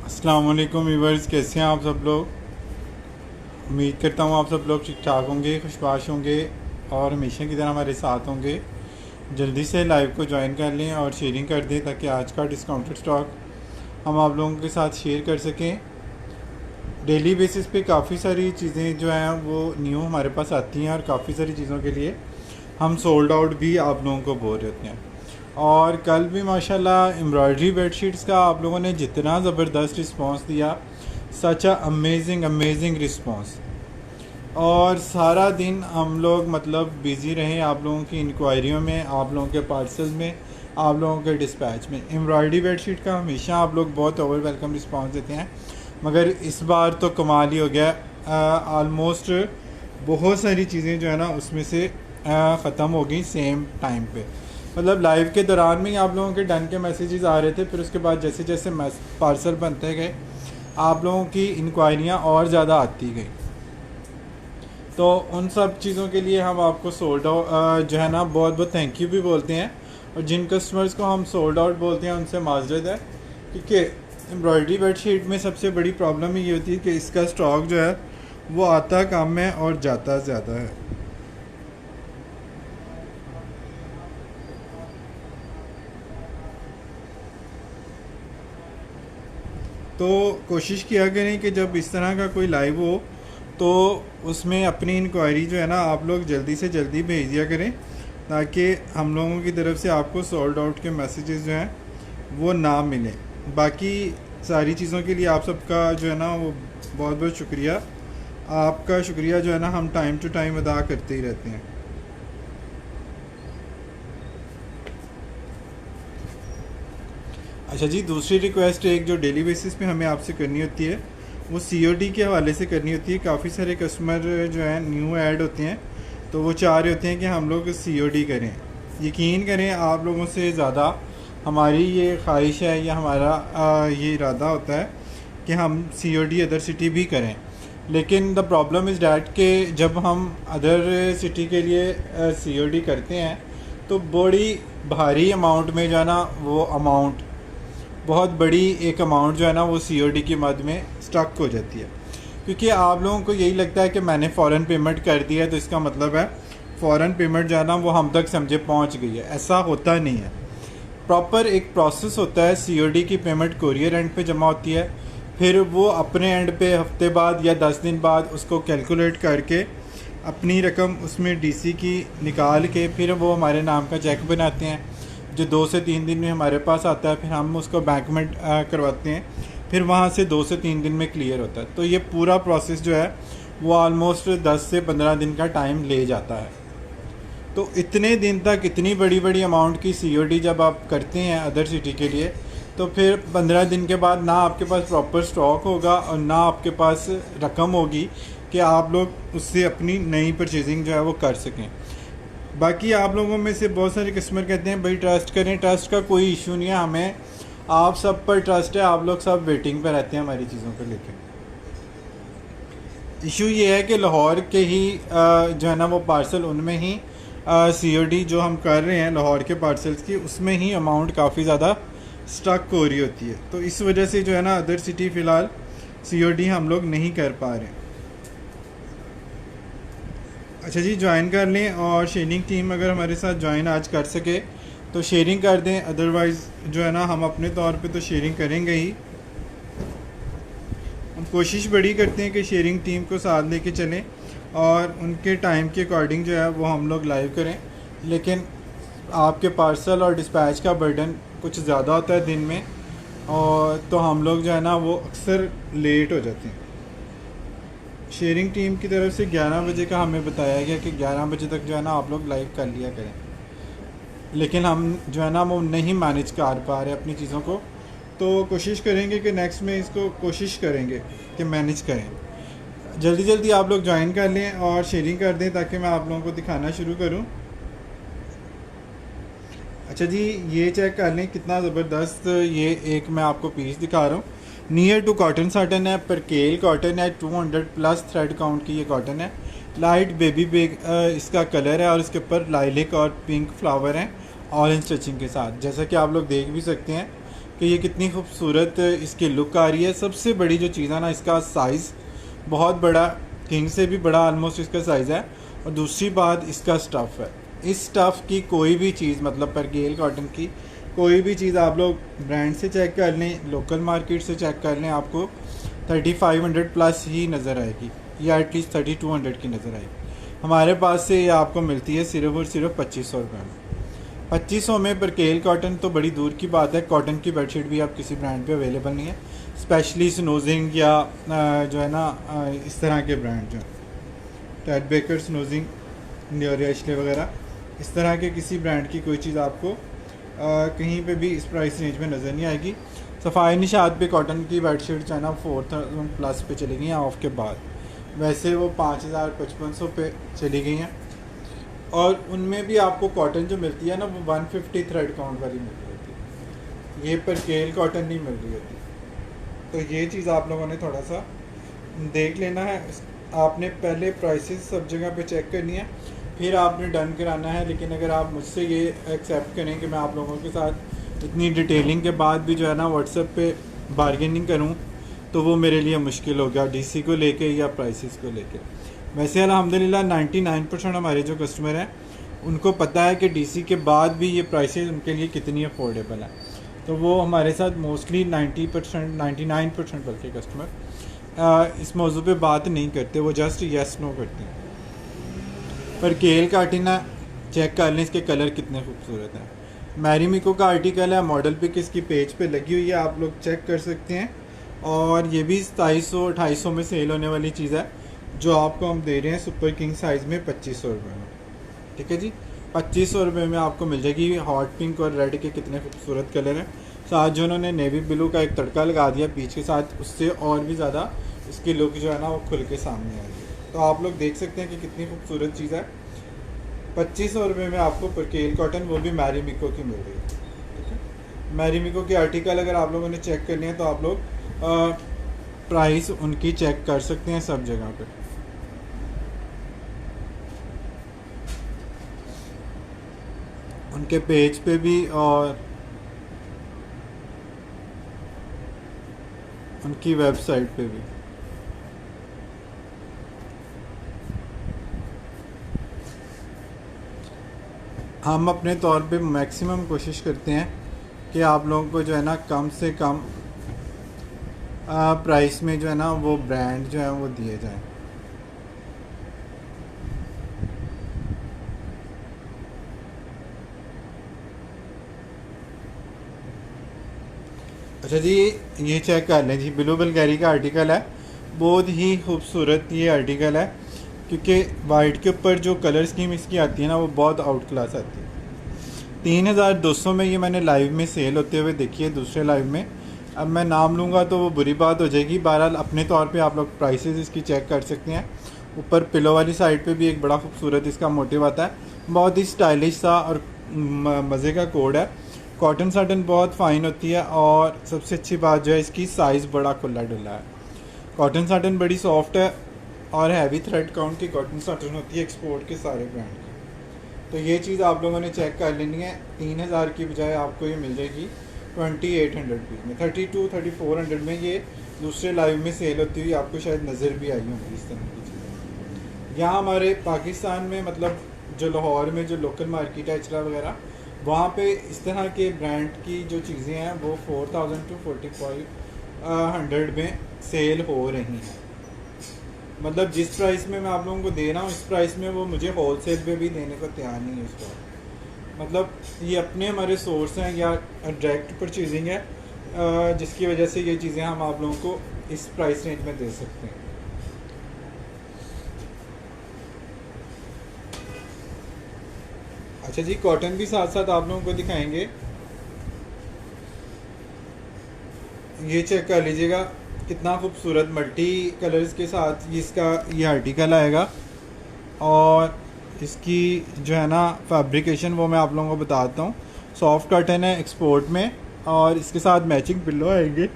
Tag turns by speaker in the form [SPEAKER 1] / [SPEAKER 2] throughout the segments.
[SPEAKER 1] अस्सलाम वालेकुम व्यूवर्स, कैसे हैं आप सब लोग। उम्मीद करता हूँ आप सब लोग ठीक ठाक होंगे, खुशबाश होंगे और हमेशा की तरह हमारे साथ होंगे। जल्दी से लाइव को ज्वाइन कर लें और शेयरिंग कर दें ताकि आज का डिस्काउंटेड स्टॉक हम आप लोगों के साथ शेयर कर सकें। डेली बेसिस पे काफ़ी सारी चीज़ें जो हैं वो न्यू हमारे पास आती हैं और काफ़ी सारी चीज़ों के लिए हम सोल्ड आउट भी आप लोगों को बोल रहे हैं। और कल भी माशाल्लाह एम्ब्रॉयडरी बेडशीट्स का आप लोगों ने जितना ज़बरदस्त रिस्पांस दिया, सच अ अमेजिंग अमेजिंग रिस्पांस। और सारा दिन हम लोग मतलब बिज़ी रहे आप लोगों की इंक्वायरियों में, आप लोगों के पार्सल में, आप लोगों के डिस्पैच में। एम्ब्रॉयडरी बेडशीट का हमेशा आप लोग बहुत ओवर वेलकम रिस्पांस देते हैं, मगर इस बार तो कमाल ही हो गया। आलमोस्ट बहुत सारी चीज़ें जो है ना उसमें से ख़त्म हो गई सेम टाइम पे। मतलब लाइव के दौरान में ही आप लोगों के डन के मैसेजेस आ रहे थे, फिर उसके बाद जैसे जैसे पार्सल बनते गए आप लोगों की इंक्वायरियाँ और ज़्यादा आती गई। तो उन सब चीज़ों के लिए हम आपको सोल्ड आउट जो है ना बहुत बहुत थैंक यू भी बोलते हैं। और जिन कस्टमर्स को हम सोल्ड आउट बोलते हैं उनसे माजरत है, क्योंकि एम्ब्रॉयडरी बेडशीट में सबसे बड़ी प्रॉब्लम ये होती है कि इसका स्टॉक जो है वो आता कम है और जाता ज़्यादा है। तो कोशिश किया करें कि जब इस तरह का कोई लाइव हो तो उसमें अपनी इंक्वायरी जो है ना आप लोग जल्दी से जल्दी भेज दिया करें, ताकि हम लोगों की तरफ से आपको सोल्ड आउट के मैसेजेस जो हैं वो ना मिलें। बाकी सारी चीज़ों के लिए आप सबका जो है ना वो बहुत बहुत शुक्रिया। आपका शुक्रिया जो है ना हम टाइम टू टाइम अदा करते ही रहते हैं। अच्छा जी, दूसरी रिक्वेस्ट एक जो डेली बेसिस पे हमें आपसे करनी होती है वो सीओडी के हवाले से करनी होती है। काफ़ी सारे कस्टमर जो हैं न्यू ऐड होते हैं, तो वो चाह रहे होते हैं कि हम लोग सीओडी करें। यकीन करें आप लोगों से ज़्यादा हमारी ये ख्वाहिश है या हमारा ये इरादा होता है कि हम सीओडी अदर सिटी भी करें। लेकिन द प्रॉब्लम इज़ डैट कि जब हम अदर सिटी के लिए सीओडी करते हैं तो बड़ी भारी अमाउंट में जो है ना वो अमाउंट बहुत बड़ी एक अमाउंट जो है ना वो सीओडी की मद में स्टक हो जाती है, क्योंकि आप लोगों को यही लगता है कि मैंने फ़ौरन पेमेंट कर दी है तो इसका मतलब है फ़ौरन पेमेंट जो है ना वो हम तक समझे पहुंच गई है। ऐसा होता नहीं है। प्रॉपर एक प्रोसेस होता है। सीओडी की पेमेंट कोरियर एंड पे जमा होती है, फिर वो अपने एंड पे हफ्ते बाद या 10 दिन बाद उसको कैलकुलेट करके अपनी रकम उसमें डीसी की निकाल के फिर वो हमारे नाम का चेक बनाते हैं, जो 2 से 3 दिन में हमारे पास आता है। फिर हम उसको बैंक में करवाते हैं, फिर वहाँ से 2 से 3 दिन में क्लियर होता है। तो ये पूरा प्रोसेस जो है वो ऑलमोस्ट 10 से 15 दिन का टाइम ले जाता है। तो इतने दिन तक इतनी बड़ी बड़ी अमाउंट की सीओडी जब आप करते हैं अदर सिटी के लिए, तो फिर 15 दिन के बाद ना आपके पास प्रॉपर स्टॉक होगा और ना आपके पास रकम होगी कि आप लोग उससे अपनी नई परचेजिंग जो है वो कर सकें। बाकी आप लोगों में से बहुत सारे कस्टमर कहते हैं भाई ट्रस्ट करें। ट्रस्ट का कोई इशू नहीं है, हमें आप सब पर ट्रस्ट है। आप लोग सब वेटिंग पर रहते हैं हमारी चीज़ों को लेकर। इशू ये है कि लाहौर के ही जो है ना वो पार्सल उनमें ही सीओडी जो हम कर रहे हैं लाहौर के पार्सल्स की, उसमें ही अमाउंट काफ़ी ज़्यादा स्टक हो रही होती है। तो इस वजह से जो है ना अदर सिटी फ़िलहाल सीओडी हम लोग नहीं कर पा रहे। अच्छा जी, ज्वाइन कर लें और शेयरिंग टीम अगर हमारे साथ ज्वाइन आज कर सके तो शेयरिंग कर दें, अदरवाइज़ जो है ना हम अपने तौर पे तो शेयरिंग करेंगे ही। हम कोशिश बड़ी करते हैं कि शेयरिंग टीम को साथ लेके चलें और उनके टाइम के अकॉर्डिंग जो है वो हम लोग लाइव करें। लेकिन आपके पार्सल और डिस्पैच का बर्डन कुछ ज़्यादा होता है दिन में, और तो हम लोग जो है ना वो अक्सर लेट हो जाते हैं। शेयरिंग टीम की तरफ से 11 बजे का हमें बताया गया कि 11 बजे तक जो है ना आप लोग लाइव कर लिया करें, लेकिन हम जो है ना वो नहीं मैनेज कर पा रहे अपनी चीज़ों को। तो कोशिश करेंगे कि नेक्स्ट में इसको कोशिश करेंगे कि मैनेज करें। जल्दी जल्दी आप लोग ज्वाइन कर लें और शेयरिंग कर दें ताकि मैं आप लोगों को दिखाना शुरू करूं। अच्छा जी, ये चेक कर लें कितना ज़बरदस्त ये एक मैं आपको पीस दिखा रहा हूँ। नियर टू कॉटन साटन है, परकेल कॉटन है, 200 प्लस थ्रेड काउंट की ये कॉटन है। लाइट बेबी बेग इसका कलर है और इसके ऊपर लाइलिक और पिंक फ्लावर हैं ऑरेंज टचिंग के साथ, जैसा कि आप लोग देख भी सकते हैं। कि ये कितनी खूबसूरत इसकी लुक आ रही है। सबसे बड़ी जो चीज़ है ना, इसका साइज़ बहुत बड़ा, किंग से भी बड़ा ऑलमोस्ट इसका साइज़ है। और दूसरी बात इसका स्टफ़ है। इस स्टफ़ की कोई भी चीज़, मतलब परकेल कॉटन की कोई भी चीज़ आप लोग ब्रांड से चेक कर लें, लोकल मार्केट से चेक कर लें, आपको 3500 प्लस ही नज़र आएगी, या एटलीस्ट 3200 की नज़र आएगी। हमारे पास से ये आपको मिलती है सिर्फ और सिर्फ 2500 रुपये में। 2500 में परकेल कॉटन तो बड़ी दूर की बात है, कॉटन की बेडशीट भी आप किसी ब्रांड पे अवेलेबल नहीं है, स्पेशली स्नोजिंग या जो है ना इस तरह के ब्रांड जो टेड बेकर, स्नोजिंग, न्योरियाशले वगैरह, इस तरह के किसी ब्रांड की कोई चीज़ आपको कहीं पे भी इस प्राइस रेंज में नज़र नहीं आएगी। सफ़ाई निशात पे कॉटन की बेडशीट जो है ना 4000 प्लस पे चली गई हैं ऑफ के बाद, वैसे वो 5000-5500 पे चली गई हैं। और उनमें भी आपको कॉटन जो मिलती है ना, वो 150 थ्रेड काउंट वाली मिल रही होती है, ये परकेल कॉटन नहीं मिल रही होती। तो ये चीज़ आप लोगों ने थोड़ा सा देख लेना है। आपने पहले प्राइसेस सब जगह पे चेक करनी है, फिर आपने डन कराना है। लेकिन अगर आप मुझसे ये एक्सेप्ट करें कि मैं आप लोगों के साथ इतनी डिटेलिंग के बाद भी जो है ना व्हाट्सएप पे बारगेनिंग करूं, तो वो मेरे लिए मुश्किल हो गया डीसी को लेके या प्राइसेस को लेके। वैसे अल्हम्दुलिल्लाह 99% हमारे जो कस्टमर हैं उनको पता है कि डीसी के बाद भी ये प्राइसेस उनके लिए कितनी अफोर्डेबल है। तो वो हमारे साथ मोस्टली 90%, 99% बल्कि कस्टमर इस मौजू पे बात नहीं करते, वो जस्ट येस नो करते हैं। पर केल का आर्टिना चेक कर लें, इसके कलर कितने खूबसूरत हैं। मैरीमिको का आर्टिकल है, मॉडल पिक इसकी पेज पे लगी हुई है, आप लोग चेक कर सकते हैं। और ये भी 2700-2800 में सेल होने वाली चीज़ है, जो आपको हम दे रहे हैं सुपर किंग साइज़ में 2500 रुपये में। ठीक है जी, 2500 रुपये में आपको मिल जाएगी। हॉट पिंक और रेड के कितने खूबसूरत कलर हैं, साथ जो उन्होंने नेवी ब्लू का एक तड़का लगा दिया पीच के साथ, उससे और भी ज़्यादा इसकी लुक जो है ना वो खुल के सामने आएगी। तो आप लोग देख सकते हैं कि कितनी खूबसूरत चीज़ है। 2500 रुपये में आपको परकेल कॉटन, वो भी मैरीमिको की मिल रही है। ठीक है, मैरीमिको के आर्टिकल अगर आप लोगों ने चेक करने हैं तो आप लोग प्राइस उनकी चेक कर सकते हैं सब जगह पे। उनके पेज पे भी और उनकी वेबसाइट पे भी। हम अपने तौर पे मैक्सिमम कोशिश करते हैं कि आप लोगों को जो है ना कम से कम प्राइस में जो है ना वो ब्रांड जो है वो दिए जाएं। अच्छा जी, ये चेक कर लें जी, ब्लू बल्गेरी का आर्टिकल है, बहुत ही खूबसूरत ये आर्टिकल है, क्योंकि वाइट के ऊपर जो कलर स्कीम इसकी आती है ना वो बहुत आउट क्लास आती है। 3200 में ये मैंने लाइव में सेल होते हुए देखी है, दूसरे लाइव में। अब मैं नाम लूँगा तो वो बुरी बात हो जाएगी। बहरहाल अपने तौर पे आप लोग प्राइसेस इसकी चेक कर सकते हैं। ऊपर पिलो वाली साइड पे भी एक बड़ा खूबसूरत इसका मोटिव आता है, बहुत ही स्टाइलिश सा और मज़े का कोड है। कॉटन साटन बहुत फ़ाइन होती है, और सबसे अच्छी बात जो है इसकी साइज़ बड़ा खुला डुला है। कॉटन साटन बड़ी सॉफ्ट है और हैवी थ्रेड काउंट की कॉटन साटन होती है एक्सपोर्ट के सारे ब्रांड की। तो ये चीज़ आप लोगों ने चेक कर लेनी है। 3000 की बजाय आपको ये मिल जाएगी 2800 रुपीज़ में, 3400 में। ये दूसरे लाइव में सेल होती हुई आपको शायद नज़र भी आई होगी इस तरह की चीज़ें। यहाँ हमारे पाकिस्तान में, मतलब जो लाहौर में जो लोकल मार्केट है इचरा वगैरह, वहाँ पे इस तरह के ब्रांड की जो चीज़ें हैं वो 4000 to 4500 में सेल हो रही हैं। मतलब जिस प्राइस में मैं आप लोगों को दे रहा हूँ, इस प्राइस में वो मुझे होलसेल पे भी देने को तैयार नहीं है इस बार। मतलब ये अपने हमारे सोर्स हैं या डायरेक्ट परचेजिंग है, जिसकी वजह से ये चीज़ें हम आप लोगों को इस प्राइस रेंज में दे सकते हैं। अच्छा जी, कॉटन भी साथ साथ आप लोगों को दिखाएंगे। ये चेक कर लीजिएगा कितना खूबसूरत मल्टी कलर्स के साथ इसका ये आर्टिकल आएगा। और इसकी जो है ना फैब्रिकेशन वो मैं आप लोगों को बताता हूँ। सॉफ्ट कॉटन है एक्सपोर्ट में, और इसके साथ मैचिंग पिल्लो आएंगे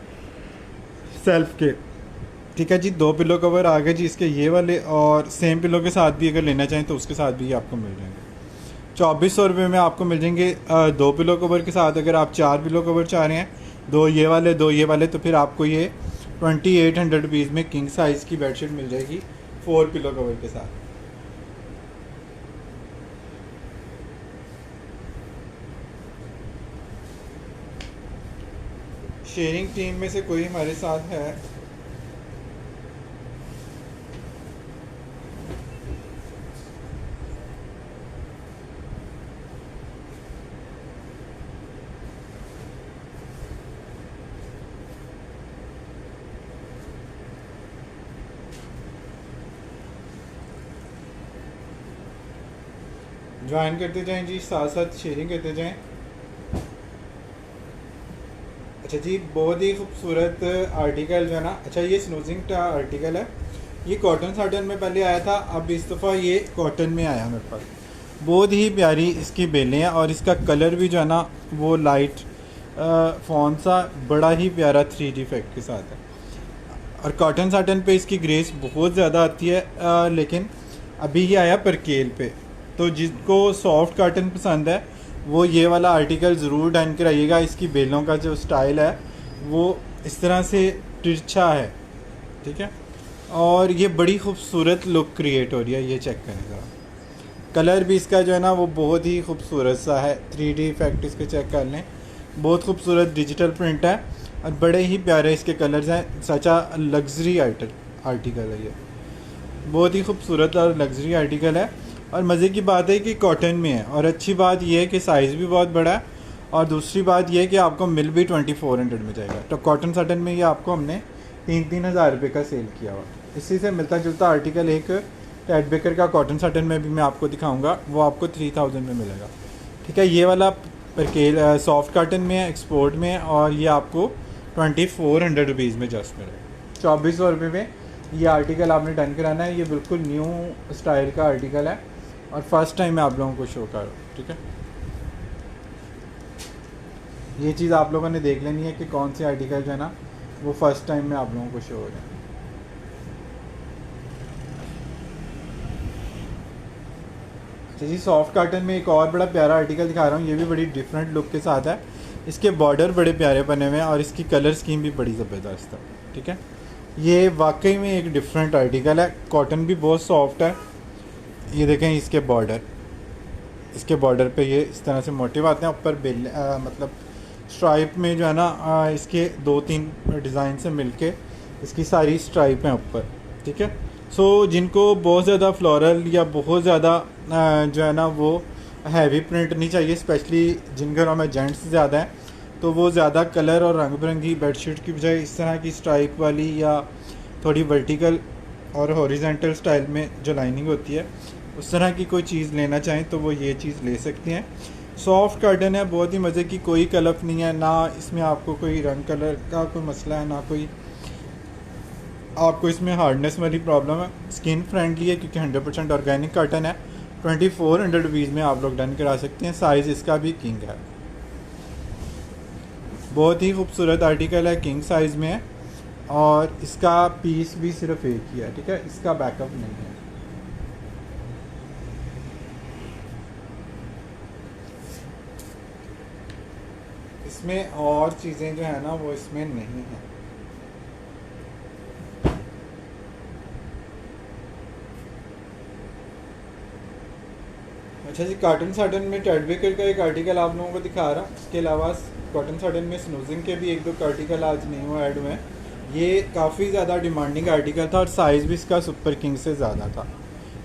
[SPEAKER 1] सेल्फ के। ठीक है जी, 2 पिलो कवर आ गए जी इसके ये वाले, और सेम पिलो के साथ भी अगर लेना चाहें तो उसके साथ भी आपको मिल जाएंगे। 2400 रुपये में आपको मिल जाएंगे 2 पिलो कवर के साथ। अगर आप 4 पिलो कवर चाह रहे हैं दो ये वाले, दो ये वाले, तो फिर आपको ये 2800 रुपीज़ में किंग साइज़ की बेडशीट मिल जाएगी 4 पिलो कवर के साथ। शेयरिंग टीम में से कोई हमारे साथ है? ज्वाइन करते जाएं जी, साथ साथ शेयरिंग करते जाएं। अच्छा जी, बहुत ही खूबसूरत आर्टिकल जो है ना, अच्छा ये स्नूजिंग का आर्टिकल है, ये कॉटन साटन में पहले आया था, अब इस दफ़ा ये कॉटन में आया मेरे पास। बहुत ही प्यारी इसकी बेलें हैं और इसका कलर भी जो है ना वो लाइट फॉन सा बड़ा ही प्यारा 3D इफेक्ट के साथ है। और कॉटन साटन पे इसकी ग्रेस बहुत ज़्यादा आती है, लेकिन अभी ये आया परकेल पे, तो जिसको सॉफ्ट कॉटन पसंद है वो ये वाला आर्टिकल ज़रूर डन कराइएगा। इसकी बेलों का जो स्टाइल है वो इस तरह से तिरछा है, ठीक है, और ये बड़ी खूबसूरत लुक क्रिएट हो रही है। ये चेक करें ज़रा, कलर भी इसका जो है ना वो बहुत ही खूबसूरत सा है, 3D इफेक्ट इसके चेक कर लें, बहुत खूबसूरत डिजिटल प्रिंट है और बड़े ही प्यारे इसके कलर्स हैं। सचा लग्जरी आर्टिकल है ये, बहुत ही खूबसूरत और लग्जरी आर्टिकल है। और मज़े की बात है कि कॉटन में है, और अच्छी बात यह है कि साइज़ भी बहुत बड़ा है, और दूसरी बात यह है कि आपको मिल भी 2400 में जाएगा। तो कॉटन साटन में ये आपको हमने 3-3 हज़ार रुपये का सेल किया हुआ। इसी से मिलता जुलता आर्टिकल एक टेड बेकर का कॉटन साटन में भी मैं आपको दिखाऊंगा, वो आपको 3000 में मिलेगा, ठीक है। ये वाला परकेल सॉफ्ट कॉटन में है, एक्सपोर्ट में है, और ये आपको 2400 रुपीज़ में जस्ट मिलेगा। 2400 रुपये में ये आर्टिकल आपने डन कराना है। ये बिल्कुल न्यू स्टाइल का आर्टिकल है और फर्स्ट टाइम मैं आप लोगों को शो कर रहा हूँ, ठीक है। ये चीज़ आप लोगों ने देख लेनी है कि कौन से आर्टिकल जो है ना वो फर्स्ट टाइम में आप लोगों को शो हो रहे हैं। जी, सॉफ्ट कॉटन में एक और बड़ा प्यारा आर्टिकल दिखा रहा हूँ, ये भी बड़ी डिफरेंट लुक के साथ है। इसके बॉर्डर बड़े प्यारे बने हुए हैं और इसकी कलर स्कीम भी बड़ी ज़बरदस्त है, ठीक है। ये वाकई में एक डिफरेंट आर्टिकल है, कॉटन भी बहुत सॉफ्ट है। ये देखें इसके बॉर्डर पे ये इस तरह से मोटिव आते हैं ऊपर बेल, मतलब स्ट्राइप में जो है ना इसके 2-3 डिज़ाइन से मिलके इसकी सारी स्ट्राइप हैं ऊपर, ठीक है। सो जिनको बहुत ज़्यादा फ्लोरल या बहुत ज़्यादा जो है ना वो हैवी प्रिंट नहीं चाहिए, स्पेशली जिन घरों में जेंट्स ज़्यादा हैं, तो वो ज़्यादा कलर और रंग बिरंगी बेडशीट की बजाय इस तरह की स्ट्राइप वाली या थोड़ी वर्टिकल और हॉरिजेंटल स्टाइल में जो लाइनिंग होती है उस तरह की कोई चीज़ लेना चाहें तो वो ये चीज़ ले सकती हैं। सॉफ्ट कॉटन है, बहुत ही मज़े की, कोई कलफ नहीं है, ना इसमें आपको कोई रंग कलर का कोई मसला है, ना कोई आपको इसमें हार्डनेस वाली प्रॉब्लम है। स्किन फ्रेंडली है क्योंकि 100% ऑर्गेनिक कॉटन है। 2400 रुपीज़ में आप लोग डन करा सकते हैं। साइज़ इसका भी किंग है, बहुत ही खूबसूरत आर्टिकल है, किंग साइज़ में है और इसका पीस भी सिर्फ एक ही है, ठीक है, इसका बैकअप नहीं है। इसमें और चीज़ें जो है ना वो इसमें नहीं है। अच्छा जी, कॉटन साटन में टेड बेकर का एक आर्टिकल आप लोगों को दिखा रहा हूँ। इसके अलावा कॉटन साटन में स्नूजिंग के भी 1-2 आर्टिकल आज न्यू ऐड हुए हैं। ये काफ़ी ज़्यादा डिमांडिंग आर्टिकल था और साइज़ भी इसका सुपर किंग से ज़्यादा था,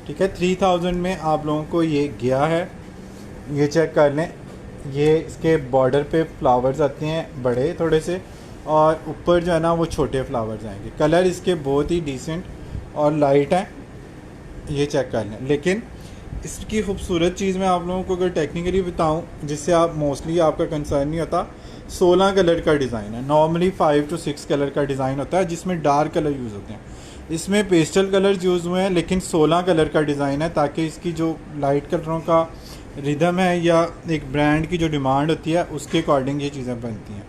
[SPEAKER 1] ठीक है। 3000 में आप लोगों को ये गया है, ये चेक कर लें। ये इसके बॉर्डर पे फ्लावर्स आते हैं बड़े थोड़े से, और ऊपर जो है ना वो छोटे फ्लावर्स आएंगे। कलर इसके बहुत ही डिसेंट और लाइट हैं, ये चेक कर लें। लेकिन इसकी खूबसूरत चीज़ मैं आप लोगों को अगर टेक्निकली बताऊं, जिससे आप मोस्टली आपका कंसर्न नहीं होता, 16 कलर का डिज़ाइन है। नॉर्मली 5 to 6 कलर का डिज़ाइन होता है जिसमें डार्क कलर यूज़ होते हैं। इसमें पेस्टल कलर यूज़ हुए हैं लेकिन 16 कलर का डिज़ाइन है, ताकि इसकी जो लाइट कलरों का रिदम है या एक ब्रांड की जो डिमांड होती है उसके अकॉर्डिंग ये चीज़ें बनती हैं।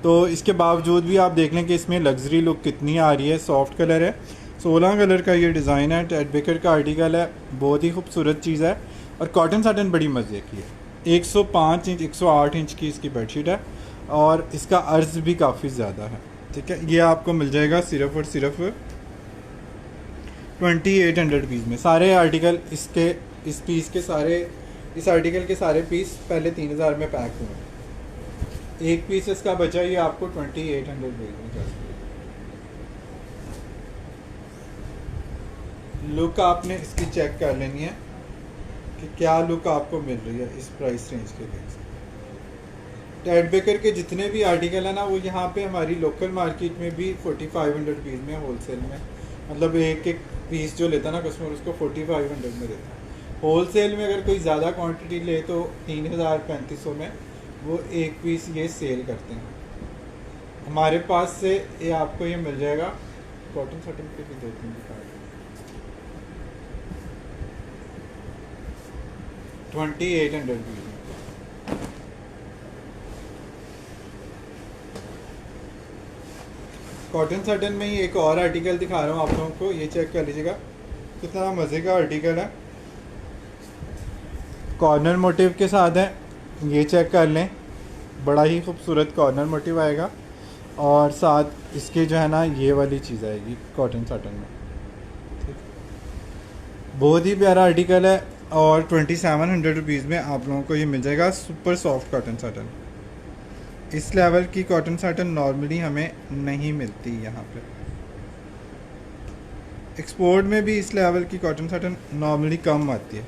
[SPEAKER 1] तो इसके बावजूद भी आप देख लें कि इसमें लग्जरी लुक कितनी आ रही है। सॉफ्ट कलर है, 16 कलर का ये डिज़ाइन है, टेड बेकर का आर्टिकल है, बहुत ही खूबसूरत चीज़ है। और कॉटन साटन बड़ी मज़े की है। 105 इंच 108 इंच की इसकी बेडशीट है और इसका अर्ज भी काफ़ी ज़्यादा है। ठीक है, ये आपको मिल जाएगा सिर्फ और सिर्फ 2800 रुपीज़ में। सारे आर्टिकल इसके, इस पीस के सारे, इस आर्टिकल के सारे पीस पहले 3000 में पैक हुए। एक पीस इसका बचा, ये आपको 2800 रुपीज़ में जा सकता है। लुक आपने इसकी चेक कर लेनी है कि क्या लुक आपको मिल रही है इस प्राइस रेंज के लिए। टेड बेकर के जितने भी आर्टिकल है ना, वो यहाँ पे हमारी लोकल मार्केट में भी 4500 रुपीज़ में होलसेल में, मतलब एक एक पीस जो लेता है ना कस्टमर, उसको 4500 में देता है। होलसेल में अगर कोई ज़्यादा क्वांटिटी ले तो 3000-3500 में वो एक पीस ये सेल करते हैं। हमारे पास से ये आपको ये मिल जाएगा। कॉटन सटन के भी 2-3 दिखा 2800 रुपीज़ में। कॉटन सटन में ही एक और आर्टिकल दिखा रहा हूँ आप लोगों को, ये चेक कर लीजिएगा कितना मज़े का आर्टिकल है। कॉर्नर मोटिव के साथ है, ये चेक कर लें, बड़ा ही खूबसूरत कॉर्नर मोटिव आएगा और साथ इसके जो है ना ये वाली चीज़ आएगी कॉटन सटन में। ठीक, बहुत ही प्यारा आर्टिकल है और 2700 रुपीज़ में आप लोगों को ये मिल जाएगा सुपर सॉफ्ट कॉटन सटन। इस लेवल की कॉटन सटन नॉर्मली हमें नहीं मिलती यहाँ पे। एक्सपोर्ट में भी इस लेवल की कॉटन सटन नॉर्मली कम आती है।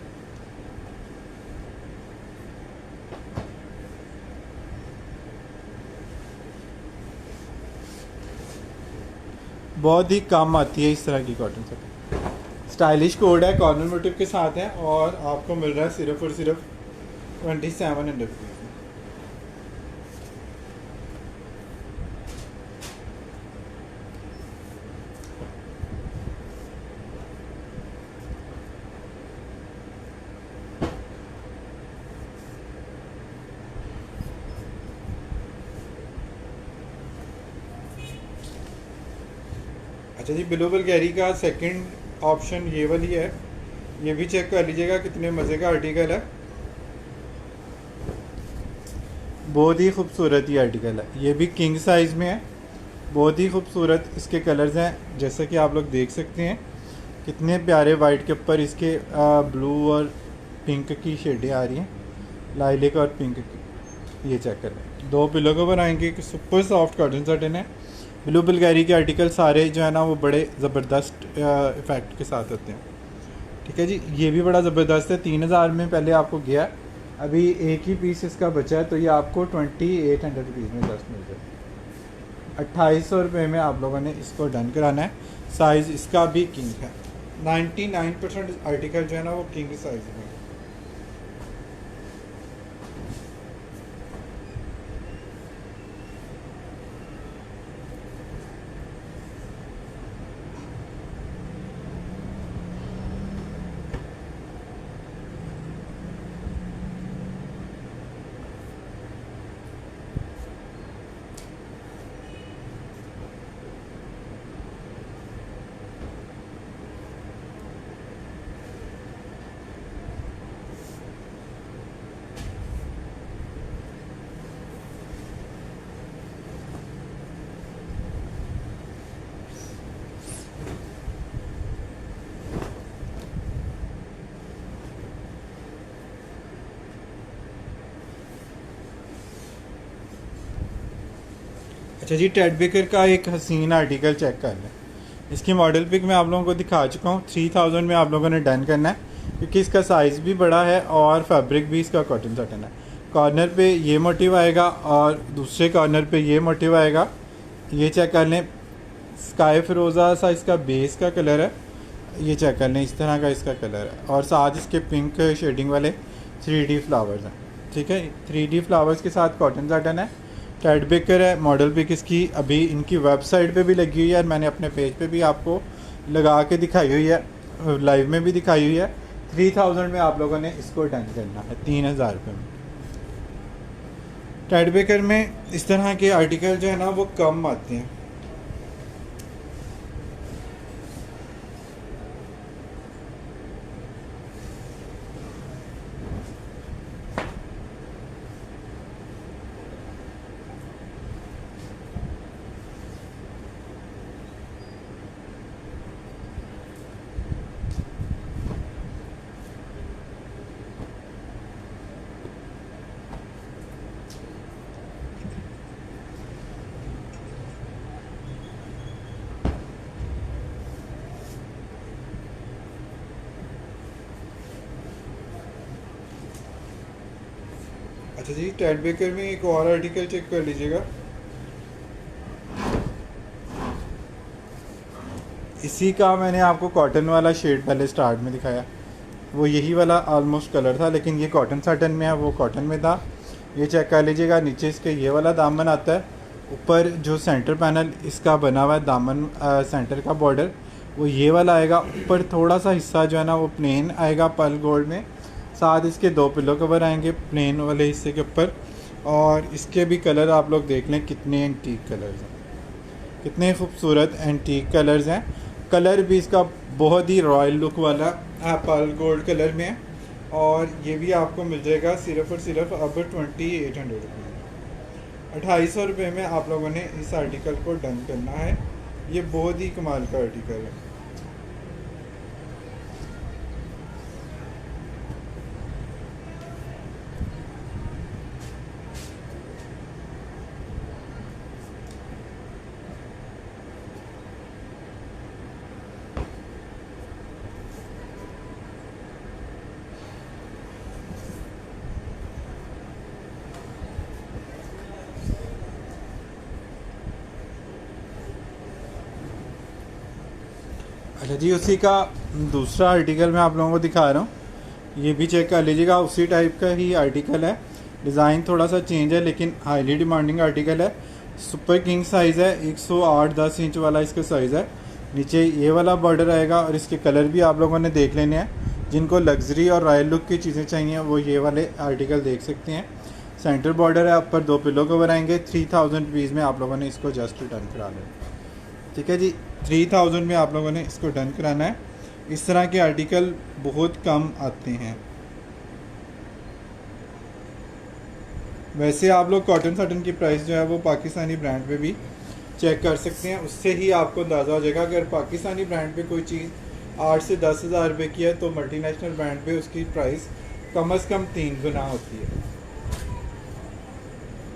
[SPEAKER 1] बहुत ही कम आती है इस तरह की कॉटन सटन। स्टाइलिश कोड है, कॉर्नर मोटिव के साथ है और आपको मिल रहा है सिर्फ और सिर्फ 2700 रुपीज़। अच्छा जी, ब्लू बल्गेरी का सेकंड ऑप्शन ये वाली है, ये भी चेक कर लीजिएगा कितने मज़े का आर्टिकल है। बहुत ही खूबसूरत ये आर्टिकल है, ये भी किंग साइज़ में है। बहुत ही खूबसूरत इसके कलर्स हैं, जैसा कि आप लोग देख सकते हैं कितने प्यारे वाइट के ऊपर इसके ब्लू और पिंक की शेडें आ रही हैं, लाइलिक और पिंक की। ये चेक करें, 2 पिलो कवर आएंगे कि सुपर सॉफ्ट कॉटन सटन है। ब्लू बल्गेरी के आर्टिकल सारे जो है ना वो बड़े ज़बरदस्त इफ़ेक्ट के साथ होते हैं। ठीक है जी, ये भी बड़ा ज़बरदस्त है। 3000 में पहले आपको गया, अभी एक ही पीस इसका बचा है, तो ये आपको 2800 रुपीज़ में जस्ट मिल जाए। 2800 रुपये में आप लोगों ने इसको डन कराना है। साइज़ इसका भी किंग है, 99% आर्टिकल जो है ना वो किंग साइज़ में। अच्छा जी, टेड बेकर का एक हसीन आर्टिकल चेक कर लें। इसकी मॉडल पिक मैं आप लोगों को दिखा चुका हूँ। 3000 में आप लोगों ने डन करना है क्योंकि इसका साइज़ भी बड़ा है और फैब्रिक भी इसका कॉटन सटन है। कॉर्नर पे ये मोटिव आएगा और दूसरे कॉर्नर पे ये मोटिव आएगा। ये चेक कर लें, स्काई फिरोज़ा सा इसका बेस का कलर है। ये चेक कर लें, इस तरह का इसका कलर है और साथ इसके पिंक शेडिंग वाले 3D फ्लावर्स हैं। ठीक है, 3D फ्लावर्स के साथ कॉटन सटन है। टेड बेकर है, मॉडल पिक इसकी अभी इनकी वेबसाइट पे भी लगी हुई है और मैंने अपने पेज पे भी आपको लगा के दिखाई हुई है, लाइव में भी दिखाई हुई है। 3000 में आप लोगों ने इसको डन करना है, 3000 रुपये में। टेड बेकर में इस तरह के आर्टिकल जो है ना वो कम आते हैं। अच्छा जी, टेड बेकर में एक और आर्टिकल चेक कर लीजिएगा। इसी का मैंने आपको कॉटन वाला शेड पहले स्टार्ट में दिखाया, वो यही वाला ऑलमोस्ट कलर था, लेकिन ये कॉटन साटन में है, वो कॉटन में था। ये चेक कर लीजिएगा। नीचे इसके ये वाला दामन आता है, ऊपर जो सेंटर पैनल इसका बना हुआ है दामन सेंटर का बॉर्डर वो ये वाला आएगा। ऊपर थोड़ा सा हिस्सा जो है ना वो प्लेन आएगा पर्ल गोल्ड में, साथ इसके 2 पिलो कवर आएंगे प्लेन वाले हिस्से के ऊपर। और इसके भी कलर आप लोग देख लें कितने एंटीक कलर्स हैं, कितने खूबसूरत एंटीक कलर्स हैं। कलर भी इसका बहुत ही रॉयल लुक वाला पर्ल गोल्ड कलर में है। और ये भी आपको मिल जाएगा सिर्फ और सिर्फ अब 2800 रुपये, 2800 रुपये में आप लोगों ने इस आर्टिकल को डन करना है। ये बहुत ही कमाल का आर्टिकल है। अच्छा जी, उसी का दूसरा आर्टिकल मैं आप लोगों को दिखा रहा हूँ। ये भी चेक कर लीजिएगा, उसी टाइप का ही आर्टिकल है। डिज़ाइन थोड़ा सा चेंज है लेकिन हाईली डिमांडिंग आर्टिकल है। सुपर किंग साइज़ है, 108-10 इंच वाला इसका साइज़ है। नीचे ये वाला बॉर्डर आएगा और इसके कलर भी आप लोगों ने देख लेने हैं। जिनको लग्जरी और रॉयल लुक की चीज़ें चाहिए वो ये वाले आर्टिकल देख सकते हैं। सेंटर बॉर्डर है, ऊपर 2 पिलो कवर आएंगे। 3000 रुपीज़ में आप लोगों ने इसको जस्ट डन करा लेना। ठीक है जी, 3000 में आप लोगों ने इसको डन कराना है। इस तरह के आर्टिकल बहुत कम आते हैं। वैसे आप लोग कॉटन साटन की प्राइस जो है वो पाकिस्तानी ब्रांड पे भी चेक कर सकते हैं, उससे ही आपको अंदाज़ा हो जाएगा। अगर पाकिस्तानी ब्रांड पे कोई चीज़ 8 से 10 हज़ार रुपये की है तो मल्टीनेशनल ब्रांड पे उसकी प्राइस कम से कम 3 गुना होती है,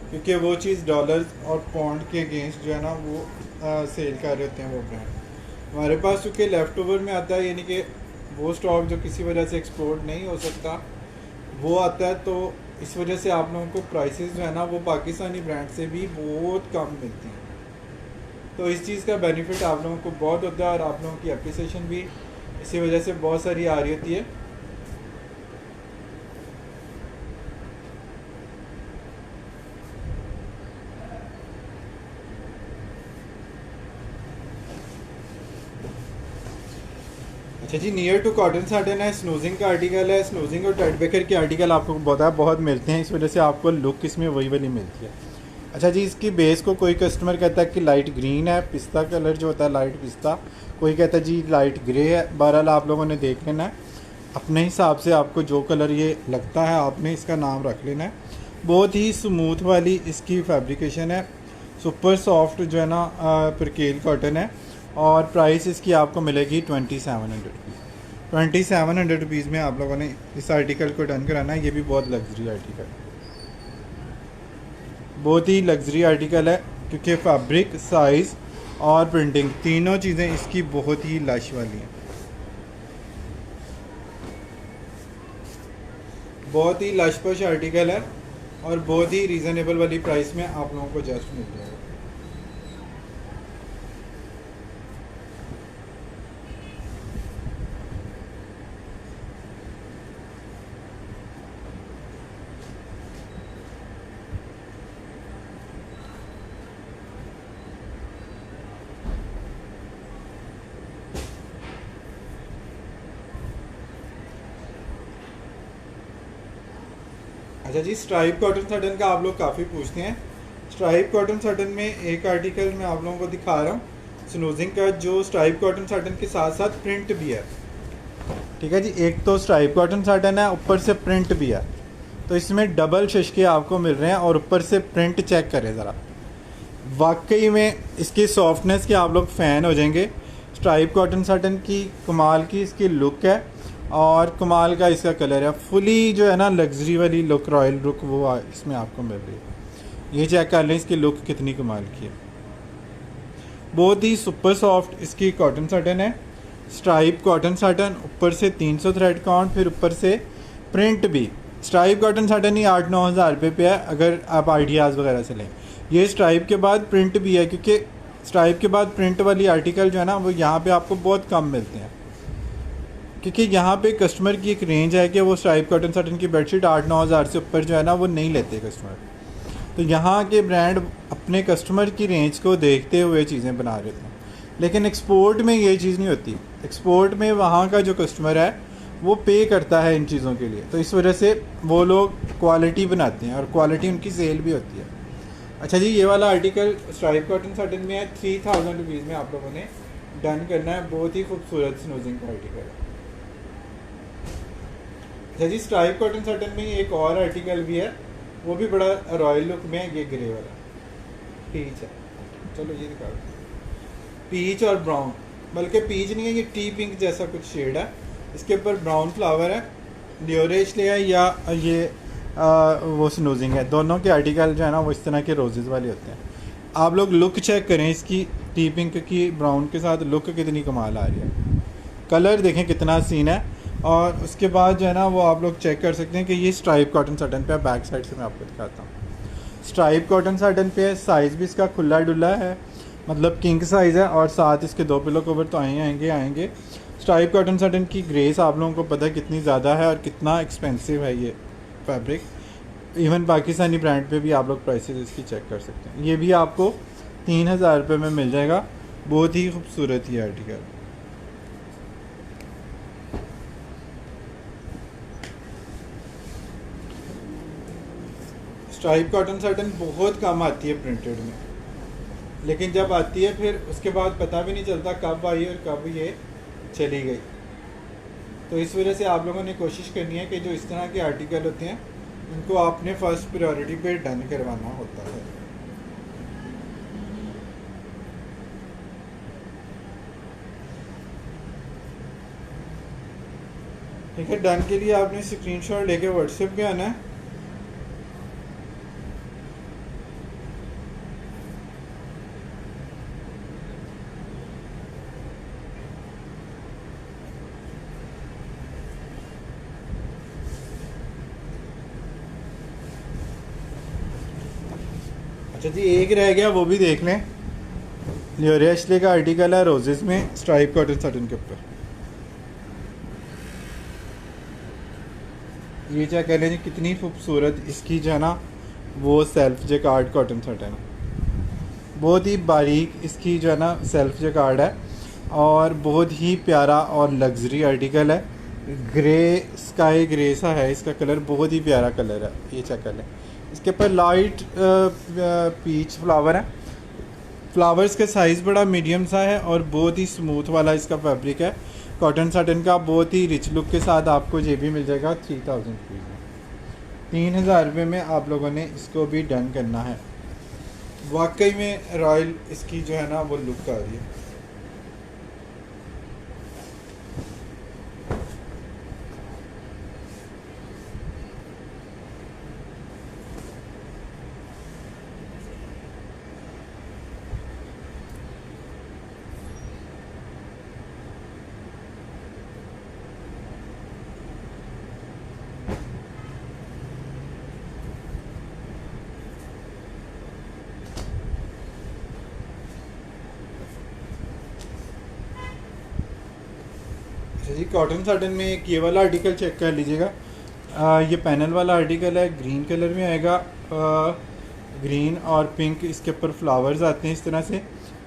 [SPEAKER 1] क्योंकि वो चीज़ डॉलर और पाउंड के अगेंस्ट जो है ना वो सेल कर रहे होते हैं वो ब्रांड। हमारे पास चूँकि लेफ़्ट ओवर में आता है, यानी कि वो स्टॉक जो किसी वजह से एक्सपोर्ट नहीं हो सकता वो आता है, तो इस वजह से आप लोगों को प्राइसेस जो है ना वो पाकिस्तानी ब्रांड से भी बहुत कम मिलती हैं। तो इस चीज़ का बेनिफिट आप लोगों को बहुत होता है और आप लोगों की एप्रिसिएशन भी इसी वजह से बहुत सारी आ रही होती है। अच्छा जी, नियर टू कॉटन साटन है, स्नूजिंग का आर्टिकल है। स्नूजिंग और टेड बेकर के आर्टिकल आपको बहुत मिलते हैं, इस वजह से आपको लुक इसमें वही वाली मिलती है। अच्छा जी, इसकी बेस को कोई कस्टमर कहता है कि लाइट ग्रीन है, पिस्ता कलर जो होता है लाइट पिस्ता, कोई कहता है जी लाइट ग्रे है। बहरहाल आप लोगों ने देख लेना है अपने हिसाब से, आपको जो कलर ये लगता है आपने इसका नाम रख लेना है। बहुत ही स्मूथ वाली इसकी फैब्रिकेशन है, सुपर सॉफ्ट जो है ना परकेल कॉटन है। और प्राइस इसकी आपको मिलेगी 2700 रुपीज़। 2700 रुपीज़ में आप लोगों ने इस आर्टिकल को डन कराना है। ये भी बहुत लग्जरी आर्टिकल, बहुत ही लग्जरी आर्टिकल है, क्योंकि फैब्रिक, साइज़ और प्रिंटिंग तीनों चीज़ें इसकी बहुत ही लश वाली हैं। बहुत ही लश पश आर्टिकल है और बहुत ही रीज़नेबल वाली प्राइस में आप लोगों को जस्ट मिल जाएगा। अच्छा जी, स्ट्राइप कॉटन साटन का आप लोग काफ़ी पूछते हैं। स्ट्राइप कॉटन साटन में एक आर्टिकल मैं आप लोगों को दिखा रहा हूँ स्नूजिंग का, जो स्ट्राइप कॉटन साटन के साथ साथ प्रिंट भी है। ठीक है जी, एक तो स्ट्राइप कॉटन साटन है, ऊपर से प्रिंट भी है, तो इसमें डबल शशके आपको मिल रहे हैं। और ऊपर से प्रिंट चेक करें ज़रा, वाकई में इसकी सॉफ्टनेस के आप लोग फ़ैन हो जाएंगे। स्ट्राइप कॉटन साटन की कमाल की इसकी लुक है और कमाल का इसका कलर है। फुली जो है ना लग्जरी वाली लुक, रॉयल लुक वो इसमें आपको मिल रही है। ये चेक कर लें इसकी लुक कितनी कमाल की है। बहुत ही सुपर सॉफ्ट इसकी कॉटन साटन है, स्ट्राइप कॉटन साटन, ऊपर से 300 थ्रेड काउंट, फिर ऊपर से प्रिंट भी। स्ट्राइप कॉटन साटन ही 8-9 हज़ार रुपये पे है अगर आप आइडियाज़ वगैरह से लें। ये स्ट्राइप के बाद प्रिंट भी है, क्योंकि स्ट्राइप के बाद प्रिंट वाली आर्टिकल जो है ना वो यहाँ पे आपको बहुत कम मिलते हैं, क्योंकि यहाँ पे कस्टमर की एक रेंज है कि वो स्ट्राइप कॉटन साटन की बेडशीट 8-9 हज़ार से ऊपर जो है ना वो नहीं लेते कस्टमर। तो यहाँ के ब्रांड अपने कस्टमर की रेंज को देखते हुए चीज़ें बना रहे थे, लेकिन एक्सपोर्ट में ये चीज़ नहीं होती। एक्सपोर्ट में वहाँ का जो कस्टमर है वो पे करता है इन चीज़ों के लिए, तो इस वजह से वो लोग क्वालिटी बनाते हैं और क्वालिटी उनकी सेल भी होती है। अच्छा जी, ये वाला आर्टिकल स्ट्राइप कॉटन साटन में है, 3000 रुपीज़ में आप लोगों ने डन करना है। बहुत ही खूबसूरत स्नूजिंग का आर्टिकल है। अच्छा जी, स्ट्राइप कॉटन साटन में एक और आर्टिकल भी है, वो भी बड़ा रॉयल लुक में है। ये ग्रे वाला पीच है, चलो ये दिखा दो। पीच और ब्राउन, बल्कि पीच नहीं है, ये टी पिंक जैसा कुछ शेड है। इसके ऊपर ब्राउन फ्लावर है, लियोरेश ले है या ये वो स्नूजिंग है। दोनों के आर्टिकल जो है ना वो इस तरह के रोजेज वाले होते हैं। आप लोग लुक चेक करें इसकी, टी पिंक की ब्राउन के साथ लुक कितनी कमाल आ रही है। कलर देखें कितना सीन है। और उसके बाद जो है ना वो आप लोग चेक कर सकते हैं कि ये स्ट्राइप कॉटन साटन पे है। बैक साइड से मैं आपको दिखाता हूँ। स्ट्राइप कॉटन साटन पे साइज़ भी इसका खुला डुला है, मतलब किंग साइज़ है, और साथ इसके 2 पिलो कवर तो आएंगे। स्ट्राइप कॉटन साटन की ग्रेस आप लोगों को पता है कितनी ज़्यादा है और कितना एक्सपेंसिव है ये फैब्रिक। इवन पाकिस्तानी ब्रांड पे भी आप लोग प्राइसेस इसकी चेक कर सकते हैं। ये भी आपको 3000 रुपये में मिल जाएगा। बहुत ही खूबसूरत ये आर्टिकल। स्ट्राइप कॉटन साटन बहुत कम आती है प्रिंटेड में, लेकिन जब आती है फिर उसके बाद पता भी नहीं चलता कब आई और कब ये चली गई। तो इस वजह से आप लोगों ने कोशिश करनी है कि जो इस तरह के आर्टिकल होते हैं उनको आपने फर्स्ट प्रायोरिटी पे डन करवाना होता है। ठीक है, डन के लिए आपने स्क्रीनशॉट लेके व्हाट्सएप पे आना है। अच्छा जी, एक रह गया, वो भी देख लें। लियोरेशले का आर्टिकल है रोजेस में स्ट्राइप कॉटन साटन के ऊपर। ये चेक कर लें कितनी खूबसूरत इसकी जो है ना वो सेल्फ जेकार्ड कॉटन साटन है। बहुत ही बारीक इसकी जो है ना सेल्फ जेकार्ड है और बहुत ही प्यारा और लग्जरी आर्टिकल है। ग्रे स्काई ग्रे सा है इसका कलर, बहुत ही प्यारा कलर है। ये चेक कर लें, इसके ऊपर लाइट पीच फ्लावर है। फ्लावर्स का साइज़ बड़ा मीडियम सा है और बहुत ही स्मूथ वाला इसका फैब्रिक है कॉटन साटन का। बहुत ही रिच लुक के साथ आपको ये भी मिल जाएगा 3000 रुपीज़ में। 3000 रुपये में आप लोगों ने इसको भी डन करना है। वाकई में रॉयल इसकी जो है ना वो लुक आ रही है। जी, कॉटन साटन में एक ये वाला आर्टिकल चेक कर लीजिएगा। ये पैनल वाला आर्टिकल है, ग्रीन कलर में आएगा। ग्रीन और पिंक इसके ऊपर फ्लावर्स आते हैं इस तरह से,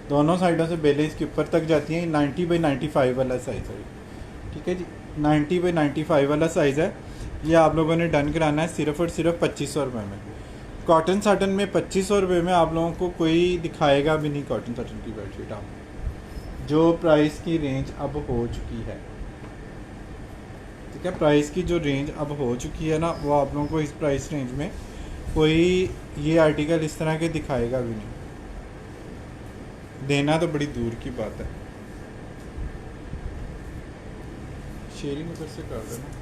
[SPEAKER 1] दोनों साइडों से बेलें इसके ऊपर तक जाती हैं। 90x95 वाला साइज़ है, ठीक है जी। 90x95 वाला साइज़ है। ये आप लोगों ने डन कराना है सिर्फ़ और सिर्फ 2500 रुपये में। कॉटन साटन में 2500 रुपये में आप लोगों को कोई दिखाएगा भी नहीं कॉटन साटन की बेडशीट आप, जो प्राइस की रेंज अब हो चुकी है। ठीक है, प्राइस की जो रेंज अब हो चुकी है ना वो आप लोगों को इस प्राइस रेंज में कोई ये आर्टिकल इस तरह के दिखाएगा भी नहीं। देना तो बड़ी दूर की बात है। शेयरिंग ऊपर से कर देना।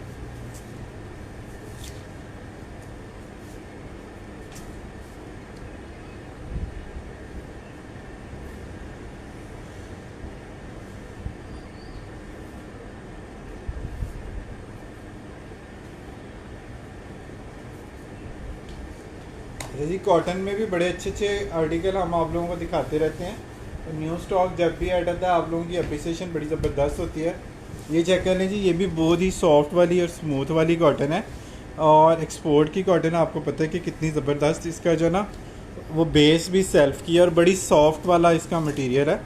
[SPEAKER 1] जी कॉटन में भी बड़े अच्छे अच्छे आर्टिकल हम आप लोगों को दिखाते रहते हैं। तो न्यू स्टॉक जब भी ऐड आता है आप लोगों की अप्रिसिएशन बड़ी ज़बरदस्त होती है। ये चेक कर लें जी, ये भी बहुत ही सॉफ्ट वाली और स्मूथ वाली कॉटन है और एक्सपोर्ट की कॉटन है। आपको पता है कि कितनी ज़बरदस्त इसका जो है ना वो बेस भी सेल्फ की है और बड़ी सॉफ्ट वाला इसका मटेरियल है।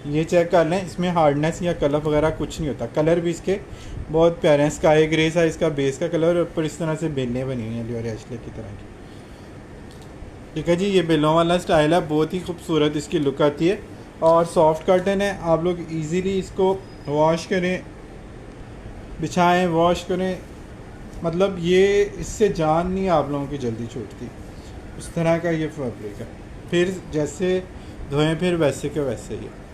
[SPEAKER 1] ये चेक कर लें, इसमें हार्डनेस या कलर वगैरह कुछ नहीं होता। कलर भी इसके बहुत प्यारे हैं, स्काई ग्रे सा इसका बेस का कलर और ऊपर इस तरह से बेलें बनी हुई हैं लियोर एशले की तरह की। ठीक है जी, ये बेलों वाला स्टाइल है, बहुत ही खूबसूरत इसकी लुक आती है और सॉफ्ट कॉटन है। आप लोग इजीली इसको वॉश करें, बिछाएं, वॉश करें, मतलब ये इससे जान नहीं आप लोगों की जल्दी छूटती। उस तरह का ये फैब्रिक है, फिर जैसे धोएं फिर वैसे के वैसे ही है।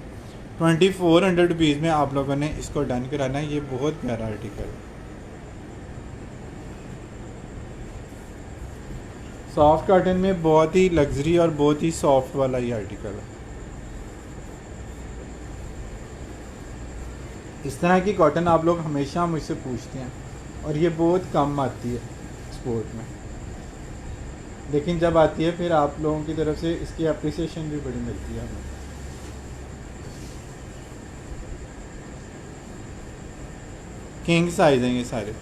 [SPEAKER 1] 2400 रुपीज़ में आप लोगों ने इसको डन कराना है। ये बहुत प्यारा आर्टिकल है, सॉफ्ट कॉटन में बहुत ही लग्जरी और बहुत ही सॉफ्ट वाला ये आर्टिकल है। इस तरह की कॉटन आप लोग हमेशा मुझसे पूछते हैं और ये बहुत कम आती है एक्सपोर्ट में, लेकिन जब आती है फिर आप लोगों की तरफ से इसकी अप्रिसिएशन भी बड़ी मिलती है हमें। किंग साइज़ हैं ये सारे।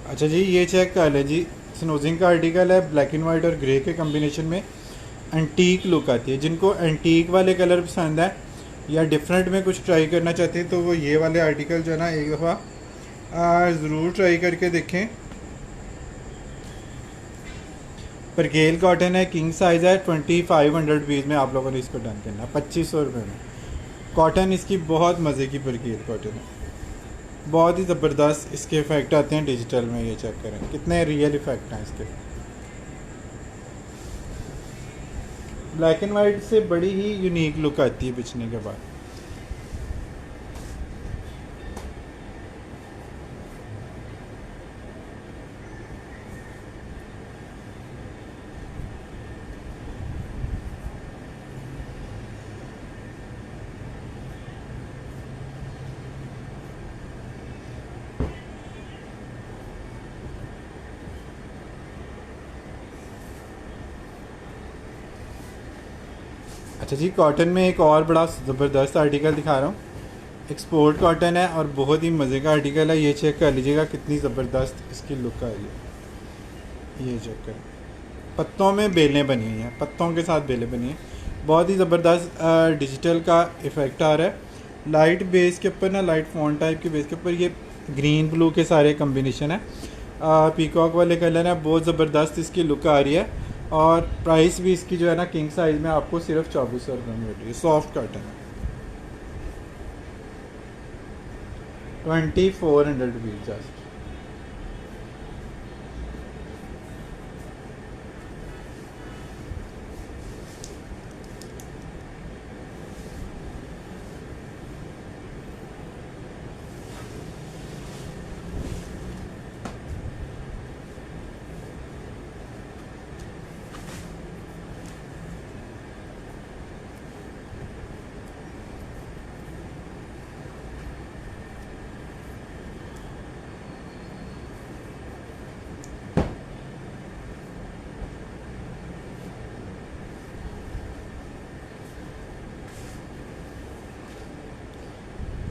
[SPEAKER 1] अच्छा जी, ये चेक कर लें जी, स्नोजिंग का आर्टिकल है, ब्लैक एंड वाइट और ग्रे के कम्बिनेशन में एंटीक लुक आती है। जिनको एंटीक वाले कलर पसंद है या डिफरेंट में कुछ ट्राई करना चाहते हैं तो वो ये वाले आर्टिकल जो है ना एक दफ़ा ज़रूर ट्राई करके देखें। परकेल कॉटन है, किंग साइज़ है, 2500 रुपीज़ में आप लोगों ने इसको डन करना है, 2500 रुपये में। कॉटन इसकी बहुत मज़े की परकेल कॉटन है, बहुत ही ज़बरदस्त इसके इफ़ेक्ट आते हैं डिजिटल में। ये चेक करें कितने रियल इफ़ेक्ट हैं इसके। ब्लैक एंड वाइट से बड़ी ही यूनिक लुक आती है बिछने के बाद। अच्छा जी, कॉटन में एक और बड़ा ज़बरदस्त आर्टिकल दिखा रहा हूँ। एक्सपोर्ट कॉटन है और बहुत ही मज़े का आर्टिकल है। ये चेक कर लीजिएगा कितनी ज़बरदस्त इसकी लुक आ रही है। ये चेक करें, पत्तों में बेलें बनी हुई हैं, पत्तों के साथ बेलें बनी हैं, बहुत ही ज़बरदस्त डिजिटल का इफ़ेक्ट आ रहा है। लाइट बेस के ऊपर ना, लाइट फॉन्ट टाइप के बेस के ऊपर ये ग्रीन ब्लू के सारे कम्बिनेशन है, पीकॉक वाले कलर है, बहुत ज़बरदस्त इसकी लुक आ रही है। और प्राइस भी इसकी जो है ना किंग साइज़ में आपको सिर्फ 2400 रुपये में मिल रही है। सॉफ्ट कॉटन है, 2400 रुपीज़ जस्ट।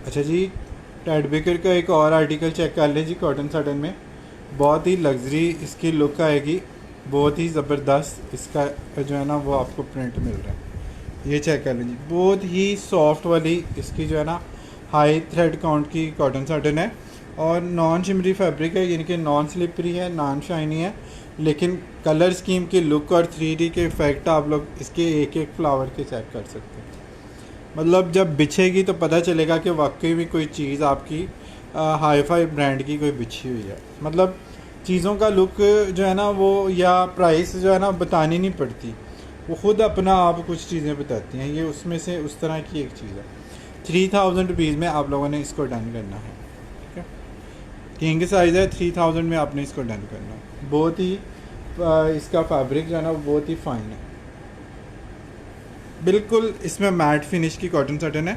[SPEAKER 1] अच्छा जी, टेड बेकर का एक और आर्टिकल चेक कर लें जी, कॉटन साटन में बहुत ही लग्जरी इसकी लुक आएगी, बहुत ही ज़बरदस्त इसका जो है ना वो आपको प्रिंट मिल रहा है। ये चेक कर लें जी, बहुत ही सॉफ्ट वाली इसकी जो है ना हाई थ्रेड काउंट की कॉटन साटन है और नॉन शिमरी फैब्रिक है, यानी कि नॉन स्लिपरी है, नॉन शाइनी है, लेकिन कलर स्कीम की लुक और 3D के इफ़ेक्ट आप लोग इसके एक एक फ्लावर के चेक कर सकते हैं। मतलब जब बिछेगी तो पता चलेगा कि वाकई में कोई चीज़ आपकी हाई फाई ब्रांड की कोई बिछी हुई है। मतलब चीज़ों का लुक जो है ना वो या प्राइस जो है ना बतानी नहीं पड़ती, वो ख़ुद अपना आप कुछ चीज़ें बताती हैं। ये उसमें से उस तरह की एक चीज़ है। 3000 रुपीज़ में आप लोगों ने इसको डन करना है, ठीक है। किंग साइज़ है, 3000 में आपने इसको डन करना है। बहुत ही इसका फैब्रिक जो है ना वो बहुत ही फाइन है, बिल्कुल इसमें मैट फिनिश की कॉटन सटन है,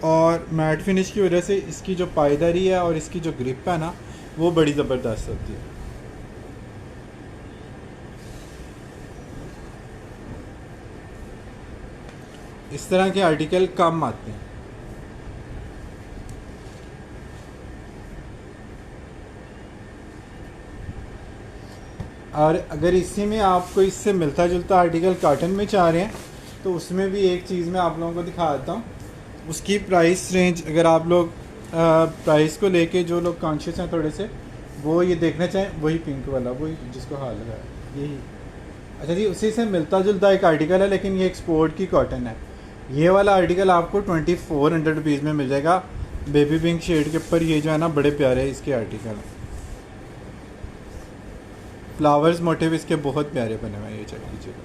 [SPEAKER 1] और मैट फिनिश की वजह से इसकी जो पायदारी है और इसकी जो ग्रिप है ना वो बड़ी ज़बरदस्त होती है। इस तरह के आर्टिकल कम आते हैं। और अगर इसी में आपको इससे मिलता जुलता आर्टिकल कॉटन में चाह रहे हैं तो उसमें भी एक चीज़ मैं आप लोगों को दिखा देता हूँ। उसकी प्राइस रेंज, अगर आप लोग प्राइस को लेके जो लोग कॉन्शियस हैं थोड़े से, वो ये देखना चाहें, वही पिंक वाला, वही जिसको हाल लगा है यही। अच्छा जी, उसी से मिलता जुलता एक आर्टिकल है, लेकिन ये एक्सपोर्ट की कॉटन है। ये वाला आर्टिकल आपको 2400 रुपीज़ में मिल जाएगा। बेबी पिंक शेड के ऊपर ये जो है ना बड़े प्यारे इसके आर्टिकल हैं। फ्लावर्स मोटिव इसके बहुत प्यारे बने हुए हैं, ये चेक कीजिएगा,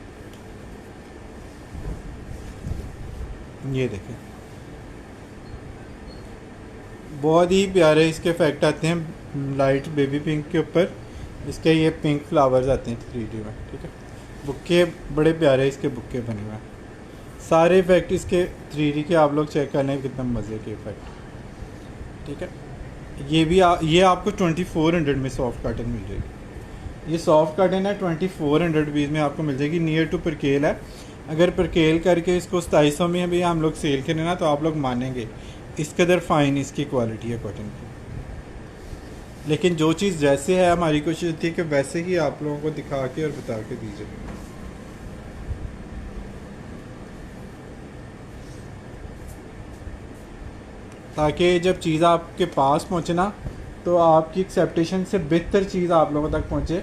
[SPEAKER 1] ये देखें, बहुत ही प्यारे इसके इफेक्ट आते हैं लाइट बेबी पिंक के ऊपर। इसके ये पिंक फ्लावर्स आते हैं 3D में, ठीक है। बुक्के बड़े प्यारे इसके बुक्के बने हुए हैं। सारे इफेक्ट इसके 3D के आप लोग चेक कर लें, कितना मज़े के इफेक्ट, ठीक है। ये भी ये आपको 2400 में सॉफ्ट कॉटन मिल जाएगी। ये सॉफ्ट कॉटन है, 2400 रुपीज़ में आपको मिल जाएगी। नियर टू परकेल है। अगर परकेल करके इसको 2700 में भी हम लोग सेल करें ना तो आप लोग मानेंगे, इस कदर फ़ाइन इसकी क्वालिटी है कॉटन की। लेकिन जो चीज़ जैसे है, हमारी कोशिश होती है कि वैसे ही आप लोगों को दिखा के और बता के दीजिए। ताकि जब चीज़ आपके पास पहुँचे ना तो आपकी एक्सेप्टेशन से बेहतर चीज़ आप लोगों तक पहुँचे,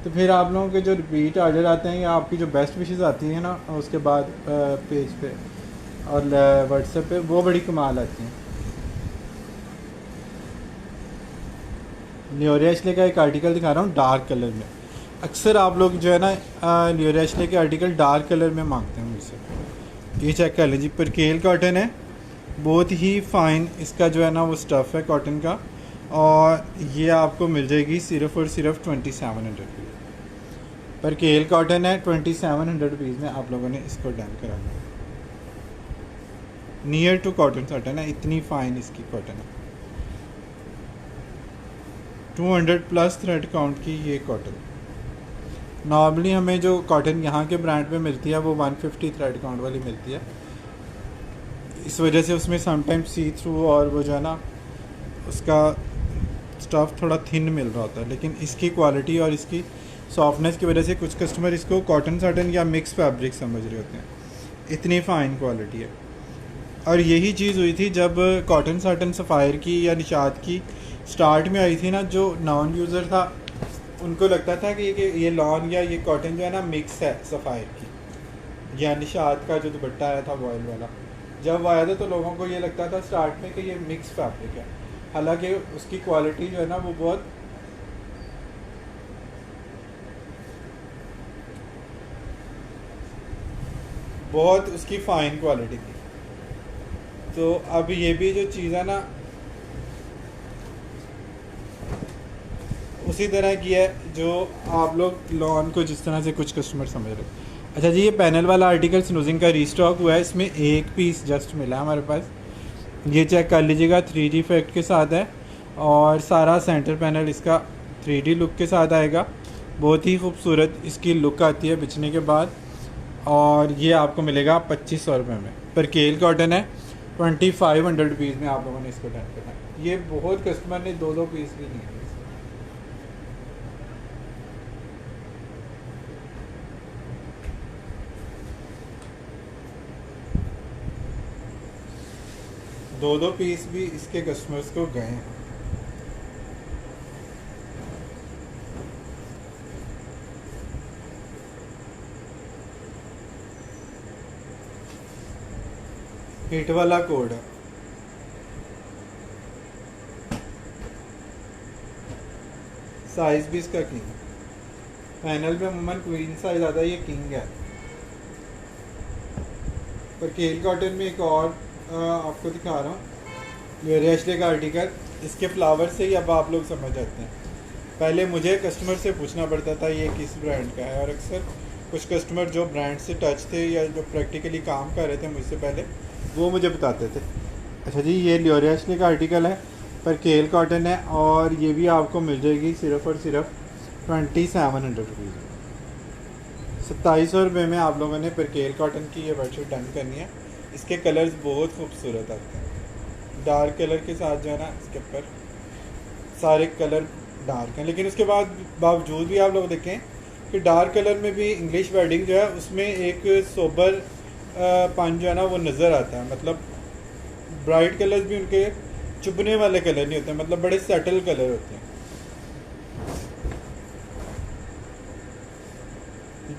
[SPEAKER 1] तो फिर आप लोगों के जो रिपीट ऑर्डर आते हैं या आपकी जो बेस्ट विशेज़ आती हैं ना उसके बाद पेज पे और व्हाट्सएप पे, वो बड़ी कमाल आती हैं। लियोरा एशले का एक आर्टिकल दिखा रहा हूँ डार्क कलर में। अक्सर आप लोग जो है ना लियोरा एशले के आर्टिकल डार्क कलर में मांगते हैं मुझसे। ये चेक कर लीजिए, परकेल कॉटन है, बहुत ही फ़ाइन इसका जो है ना वो स्टफ़ है कॉटन का, और ये आपको मिल जाएगी सिर्फ़ और सिर्फ 2700 रुपीज़। परकेल कॉटन है, 2700 रुपीज़ में आप लोगों ने इसको डन कराना। नियर टू कॉटन कॉटन है, इतनी फ़ाइन इसकी कॉटन है। 200+ थ्रेड काउंट की ये कॉटन। नॉर्मली हमें जो कॉटन यहाँ के ब्रांड में मिलती है वो 150 थ्रेड काउंट वाली मिलती है। इस वजह से उसमें समटाइम सी थ्रू और वो जो है ना उसका स्टफ़ थोड़ा थिन मिल रहा होता है, लेकिन इसकी क्वालिटी और इसकी सॉफ्टनेस की वजह से कुछ कस्टमर इसको कॉटन साटन या मिक्स फैब्रिक समझ रहे होते हैं। इतनी फ़ाइन क्वालिटी है। और यही चीज़ हुई थी जब कॉटन साटन सफ़ायर की या निशात की स्टार्ट में आई थी ना, जो नॉन यूज़र था उनको लगता था कि ये लॉन या ये कॉटन जो है ना मिक्स है सफ़ायर की, या निशात का जो दुपट्टा आया था वॉयल वाला, जब वो आया था तो लोगों को ये लगता था स्टार्ट में कि ये मिक्स फैब्रिक है। हालांकि उसकी क्वालिटी जो है ना वो बहुत उसकी फ़ाइन क्वालिटी थी। तो अब ये भी जो चीज़ है ना उसी तरह की है जो आप लोग लॉन को जिस तरह से कुछ कस्टमर समझ रहे हैं। अच्छा जी, ये पैनल वाला आर्टिकल स्नूजिंग का रीस्टॉक हुआ है, इसमें एक पीस जस्ट मिला है हमारे पास। ये चेक कर लीजिएगा, 3D इफेक्ट के साथ है और सारा सेंटर पैनल इसका 3D लुक के साथ आएगा। बहुत ही खूबसूरत इसकी लुक आती है बिछने के बाद, और ये आपको मिलेगा 2500 रुपये में। परकेल कॉटन है, 2500 रुपीज़ में आप लोगों ने इसको डन करना है। ये बहुत कस्टमर ने 2-2 पीस भी लिए। दो पीस भी इसके कस्टमर्स को गए हैं। हिट वाला कोड है। साइज़ भी इसका किंग है। पैनल पे अमूमन क्वीन साइज आता है, ये किंग है। पर केल कॉटन में एक और आपको दिखा रहा हूँ यूरियाशले का आर्टिकल। इसके फ्लावर से ही अब आप लोग समझ जाते हैं। पहले मुझे कस्टमर से पूछना पड़ता था ये किस ब्रांड का है, और अक्सर कुछ कस्टमर जो ब्रांड से टच थे या जो प्रैक्टिकली काम कर रहे थे मुझसे पहले, वो मुझे बताते थे। अच्छा जी, ये यूरियाशले का आर्टिकल है पर केल कॉटन है, और ये भी आपको मिल जाएगी सिर्फ और सिर्फ 2700 रुपीज़ में। 2700 रुपये में आप लोगों ने परकेल कॉटन की ये बेडशीट डन करनी है। इसके कलर्स बहुत खूबसूरत आते हैं। डार्क कलर के साथ जो है ना, इसके ऊपर सारे कलर डार्क हैं, लेकिन उसके बाद बावजूद भी आप लोग देखें कि डार्क कलर में भी इंग्लिश वेडिंग जो है उसमें एक सोबर पन जो है ना वो नज़र आता है। मतलब ब्राइट कलर्स भी उनके चुभने वाले कलर नहीं होते, मतलब बड़े सेटल कलर होते हैं।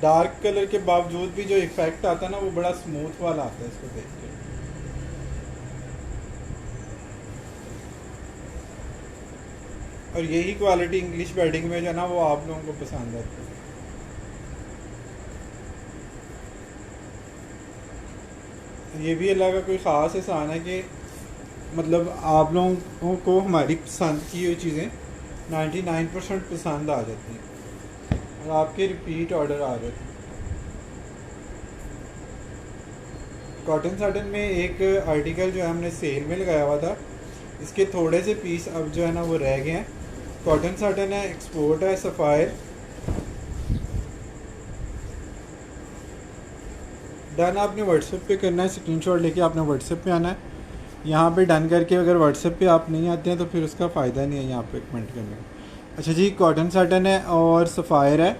[SPEAKER 1] डार्क कलर के बावजूद भी जो इफेक्ट आता है ना वो बड़ा स्मूथ वाला आता है इसको देख के। और यही क्वालिटी इंग्लिश वेडिंग में जो है ना वो आप लोगों को पसंद आती है। ये भी अल्लाह का कोई ख़ास एहसान है कि मतलब आप लोगों को हमारी पसंद की हुई चीज़ें 99% पसंद आ जाती हैं और आपके रिपीट ऑर्डर आ रहे थे। कॉटन साटन में एक आर्टिकल जो है हमने सेल में लगाया हुआ था, इसके थोड़े से पीस अब जो है ना वो रह गए हैं। कॉटन साटन है, एक्सपोर्ट है, सफ़ायर। डन आपने व्हाट्सएप पे करना है, स्क्रीनशॉट लेके आपने व्हाट्सएप पे आना है। यहाँ पे डन करके अगर व्हाट्सएप पे आप नहीं आते हैं तो फिर उसका फ़ायदा नहीं है यहाँ पे कमेंट करने का। अच्छा जी, कॉटन साटन है और सफ़ायर है।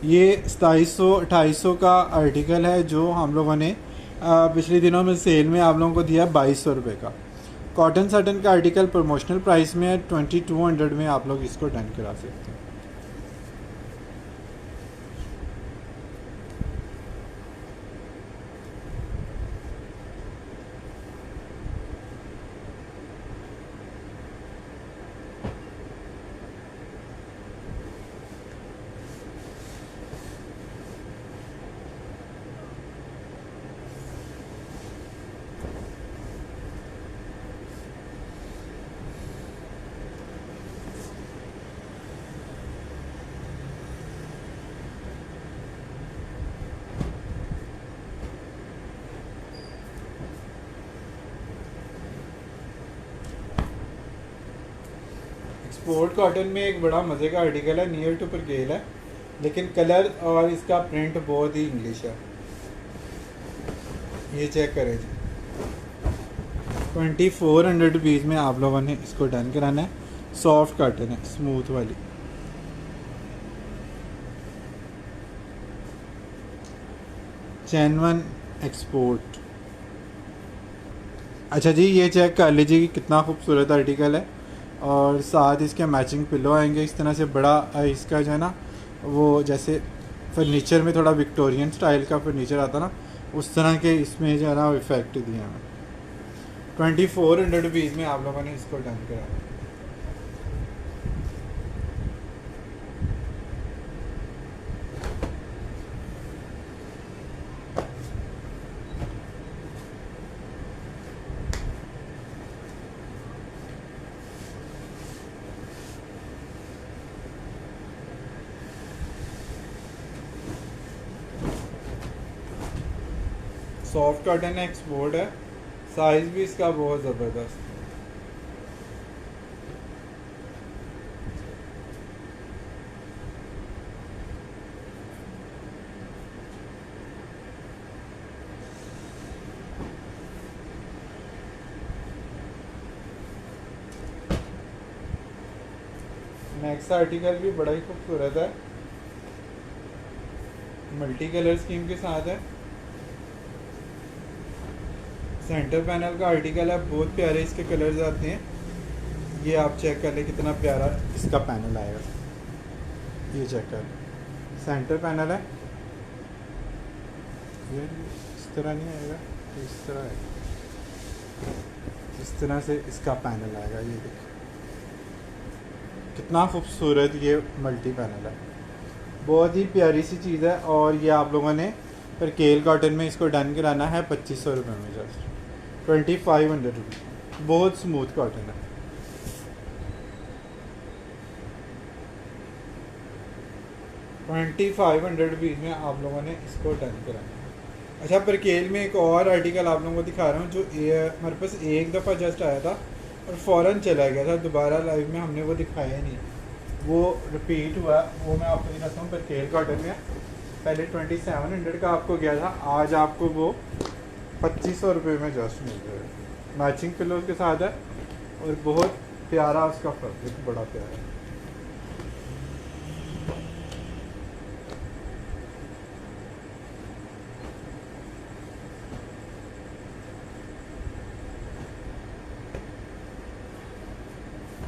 [SPEAKER 1] ये 2700-2800 का आर्टिकल है जो हम लोगों ने पिछले दिनों में सेल में आप लोगों को दिया 2200 रुपये का। कॉटन साटन का आर्टिकल प्रमोशनल प्राइस में है 2200 में आप लोग इसको डन करा सकते हैं। एक्सपोर्ट कॉटन में एक बड़ा मज़े का आर्टिकल है, नियर टू परकेल है, लेकिन कलर और इसका प्रिंट बहुत ही इंग्लिश है। ये चेक करें जी, 2400 रुपीज़ में आप लोगों ने इसको डन कराना है। सॉफ्ट कॉटन है, स्मूथ वाली। चैनवन एक्सपोर्ट। अच्छा जी, ये चेक कर लीजिए कि कितना खूबसूरत आर्टिकल है, और साथ इसके मैचिंग पिलो आएंगे इस तरह से। बड़ा इसका जो है ना वो जैसे फर्नीचर में थोड़ा विक्टोरियन स्टाइल का फर्नीचर आता ना, उस तरह के इसमें जो है ना इफ़ेक्ट दिए हैं। 2400 रुपीज़ में आप लोगों ने इसको डन करा। सॉफ्ट कॉटन है, एक्सपोर्ट है, साइज़ भी इसका बहुत ज़बरदस्त। नेक्स्ट आर्टिकल भी बड़ा ही खूबसूरत है, मल्टी कलर स्कीम के साथ है। सेंटर पैनल का आर्टिकल है, बहुत प्यारे इसके कलर्स आते हैं। ये आप चेक कर लें कितना प्यारा इसका पैनल आएगा। ये चेक कर, सेंटर पैनल है। ये इस तरह नहीं आएगा, इस तरह आएगा। इस तरह से इसका पैनल आएगा। ये देखिए, कितना खूबसूरत ये मल्टी पैनल है, बहुत ही प्यारी सी चीज़ है। और ये आप लोगों ने परकेल कॉटन में इसको डन कराना है 2500 रुपये में, जस्ट 2500 रुपये। बहुत स्मूथ कॉटन है। $2500 में आप लोगों ने इसको डन कराना है। अच्छा, परकेल में एक और आर्टिकल आप लोगों को दिखा रहा हूँ जो हमारे पास एक दफ़ा जस्ट आया था और फ़ौरन चला गया था, दोबारा लाइव में हमने वो दिखाया नहीं, वो रिपीट हुआ। वो मैं आपको दिखाता हूँ। परकेल कॉटन में पहले 2700 का आपको गया था, आज आपको वो 2500 में जस्ट मिल जाएगा। मैचिंग पिलो के साथ है और बहुत प्यारा उसका फैब्रिक, बड़ा प्यारा है।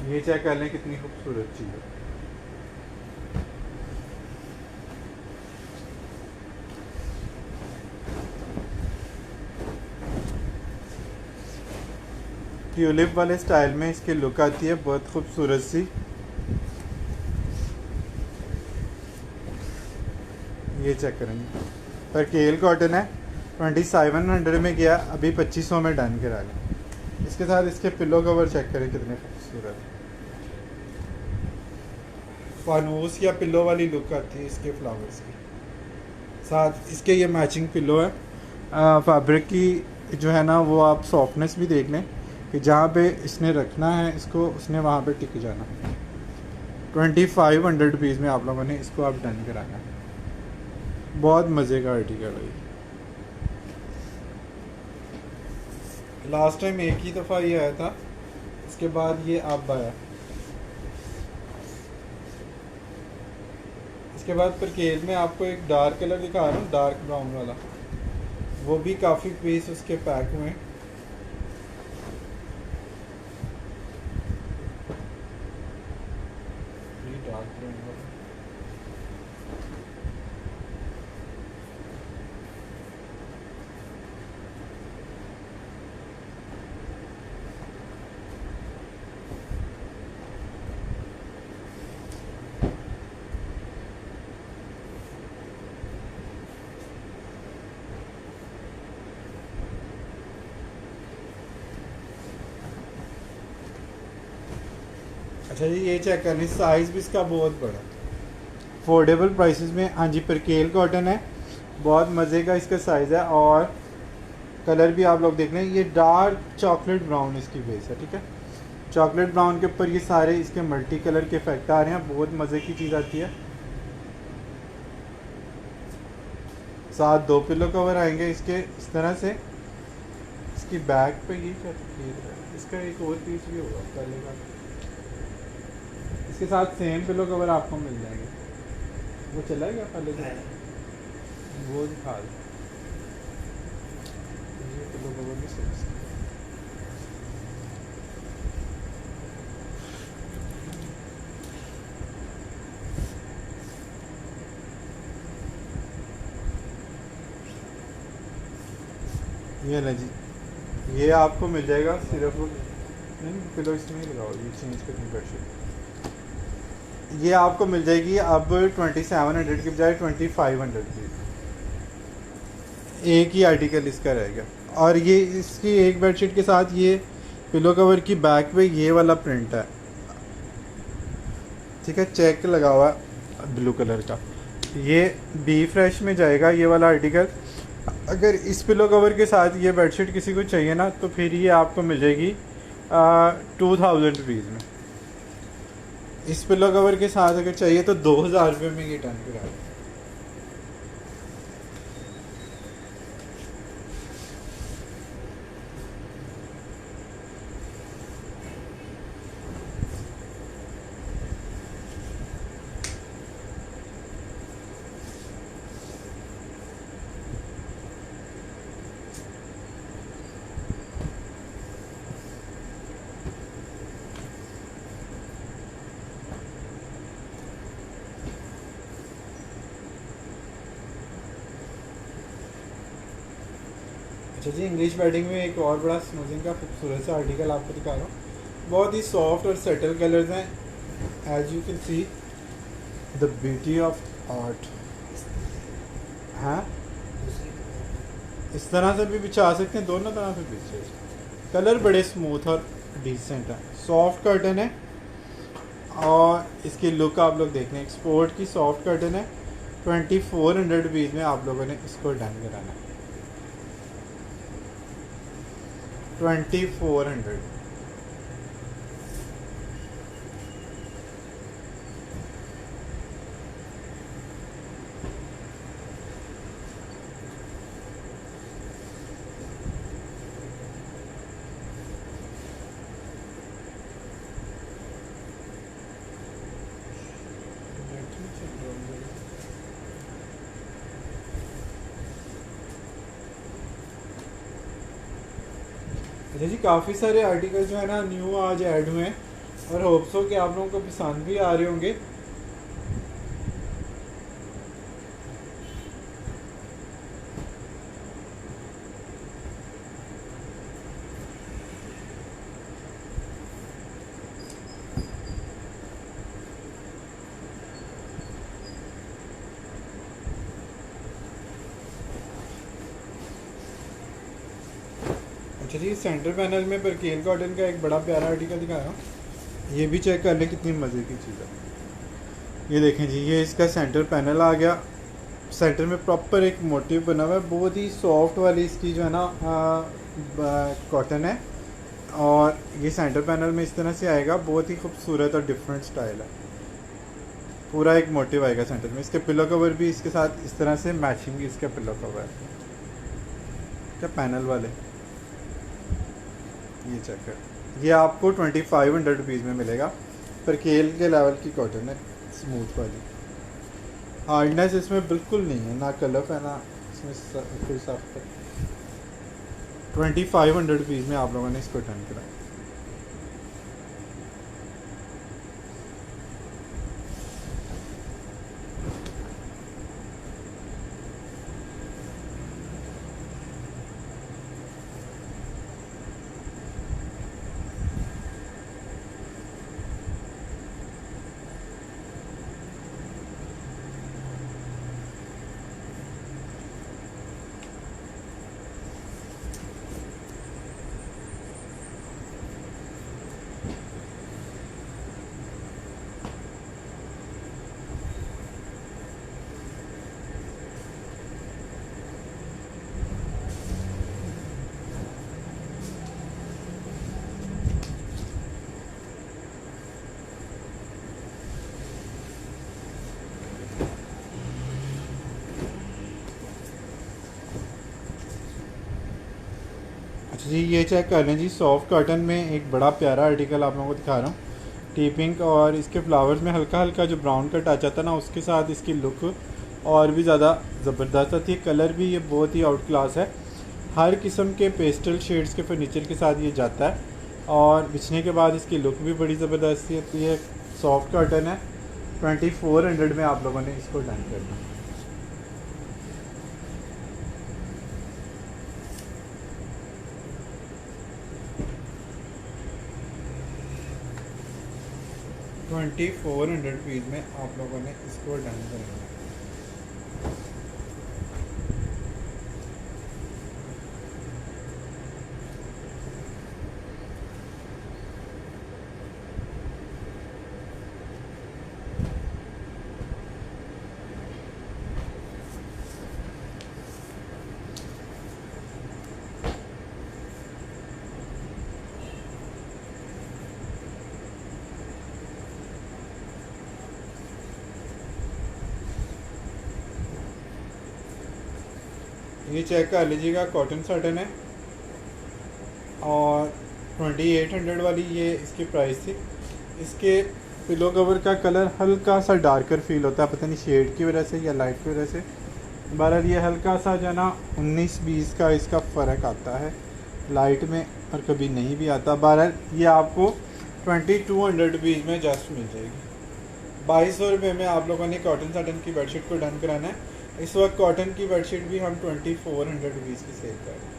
[SPEAKER 1] ये चेक कर लें कितनी खूबसूरत चीज़ है। ट्यूलिप वाले स्टाइल में इसकी लुक आती है, बहुत खूबसूरत सी। ये चेक करेंगे, परकेल कॉटन है, 2700 में गया, अभी 2500 में डन करा लें। इसके साथ इसके पिलो कवर चेक करें कितने खूबसूरत, फानूस या पिलो वाली लुक आती है इसके फ्लावर्स की। साथ इसके ये मैचिंग पिलो है। फैब्रिक की जो है ना वो आप सॉफ्टनेस भी देख लें कि जहाँ पे इसने रखना है इसको, उसने वहाँ पे टिक जाना है। 2500 में आप लोगों ने इसको आप डन कराना है। बहुत मज़े का आर्टिकल है। लास्ट टाइम एक ही दफ़ा ये आया था, इसके बाद ये अब आया। इसके बाद परकेल में आपको एक डार्क कलर दिखा रहा हूँ, डार्क ब्राउन वाला, वो भी काफ़ी पीस उसके पैक हुए हैं। डार्क ब्राउन वाला अच्छा जी, ये चेक करनी, साइज़ भी इसका बहुत बड़ा, अफोर्डेबल प्राइसेस में। हाँ जी, परकेल कॉटन है, बहुत मज़े का इसका साइज़ है। और कलर भी आप लोग देख लें, ये डार्क चॉकलेट ब्राउन इसकी बेस है, ठीक है। चॉकलेट ब्राउन के ऊपर ये सारे इसके मल्टी कलर के इफेक्ट आ रहे हैं, बहुत मज़े की चीज़ आती है। साथ 2 पिलो कवर आएंगे इसके इस तरह से। इसकी बैक पे ये क्या तकरीर है, इसका एक और पीस भी होगा पहले का। इसके साथ सेम पिलो कवर आपको मिल जाएंगे। वो चला गया पहले का, वो दिखा दो। ये पिलो कवर भी सही है। ये ना जी, ये आपको मिल जाएगा सिर्फ, नहीं पिलो इसमें ही लगाओ, ये चेंज करनी बेडशीट। ये आपको मिल जाएगी अब 2700 की बजाय 2500 की। एक ही आर्टिकल इसका रहेगा। और ये इसकी एक बेडशीट के साथ ये पिलो कवर की बैक पे ये वाला प्रिंट है, ठीक है, चेक लगा हुआ ब्लू कलर का। ये बी फ्रेश में जाएगा ये वाला आर्टिकल। अगर इस पिलो कवर के साथ ये बेडशीट किसी को चाहिए ना, तो फिर ये आपको मिल जाएगी 2000 में। इस पिलो कवर के साथ अगर चाहिए तो 2000 में ये डन करा। अच्छा जी, इंग्लिश बेडिंग में एक और बड़ा स्मूजिंग का खूबसूरत सा आर्टिकल आपको दिखा रहा हूँ। बहुत ही सॉफ्ट और सेटल कलर्स हैं। As you can see the beauty of art. हाँ, इस तरह से भी बिछा सकते हैं, दोनों तरह से बिछे। कलर बड़े स्मूथ और डिसेंट है, सॉफ्ट कर्टन है। और इसकी लुक आप लोग देख रहे हैं, एक्सपोर्ट की सॉफ्ट कर्टन है। 2400 रुपीज़ में आप लोगों ने इसको डन कराना है। 2400। अच्छा जी, काफ़ी सारे आर्टिकल जो है ना न्यू आज ऐड हुए हैं और होप्स हो कि आप लोगों को पसंद भी आ रहे होंगे। अच्छा जी, सेंटर पैनल में परकेल कॉटन का एक बड़ा प्यारा आर्टिकल दिखा रहा हूँ, ये भी चेक कर लें कितनी मज़े की चीज़ है। ये देखें जी, ये इसका सेंटर पैनल आ गया। सेंटर में प्रॉपर एक मोटिव बना हुआ है, बहुत ही सॉफ्ट वाली इसकी जो है ना कॉटन है। और ये सेंटर पैनल में इस तरह से आएगा, बहुत ही खूबसूरत और डिफरेंट स्टाइल है। पूरा एक मोटिव आएगा सेंटर में। इसके पिलो कवर भी इसके साथ इस तरह से मैचिंग इसका पिलो कवर है क्या पैनल वाले। ये चेक कर, ये आपको 2500 रुपीज़ में मिलेगा। परकेल के लेवल की कॉटन है, स्मूथ वाली। हार्डनेस इसमें बिल्कुल नहीं है, ना कलर है ना इसमें कोई साफ। 2500 रुपीज़ में आप लोगों ने इसको टर्न करा। अच्छा जी, ये चेक कर लें जी, सॉफ्ट कॉटन में एक बड़ा प्यारा आर्टिकल आप लोगों को दिखा रहा हूँ। टी पिंक और इसके फ्लावर्स में हल्का हल्का जो ब्राउन का टच आता है ना, उसके साथ इसकी लुक और भी ज़्यादा ज़बरदस्त आती है। कलर भी ये बहुत ही आउट क्लास है। हर किस्म के पेस्टल शेड्स के फर्नीचर के साथ ये जाता है और बिछने के बाद इसकी लुक भी बड़ी ज़बरदस्त आती है। सॉफ्ट कॉटन है। 2400 में आप लोगों ने इसको डन करना। ₹2400 में आप लोगों ने इसको डन करना है। ये चेक कर लीजिएगा, कॉटन साटन है और 2800 वाली ये इसकी प्राइस थी। इसके पिलो कवर का कलर हल्का सा डार्कर फील होता है, पता नहीं शेड की वजह से या लाइट की वजह से। बहरहाल ये हल्का सा जो है ना 19-20 का इसका फ़र्क आता है लाइट में, और कभी नहीं भी आता। बहरहाल ये आपको 2200 रुपीज़ में जस्ट मिल जाएगी। 2200 रुपये में आप लोगों ने कॉटन साटन की बेडशीट को डन कराना है। इस वक्त कॉटन की बेडशीट भी हम 2400 रुपीज़ की सेल कर रहे हैं।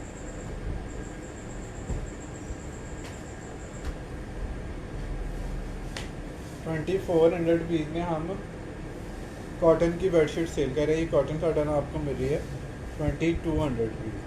[SPEAKER 1] 2400 रुपीज़ में हम कॉटन की बेडशीट सेल कर रहे हैं। ये कॉटन काटन आपको मिल रही है 2200 रुपीज़।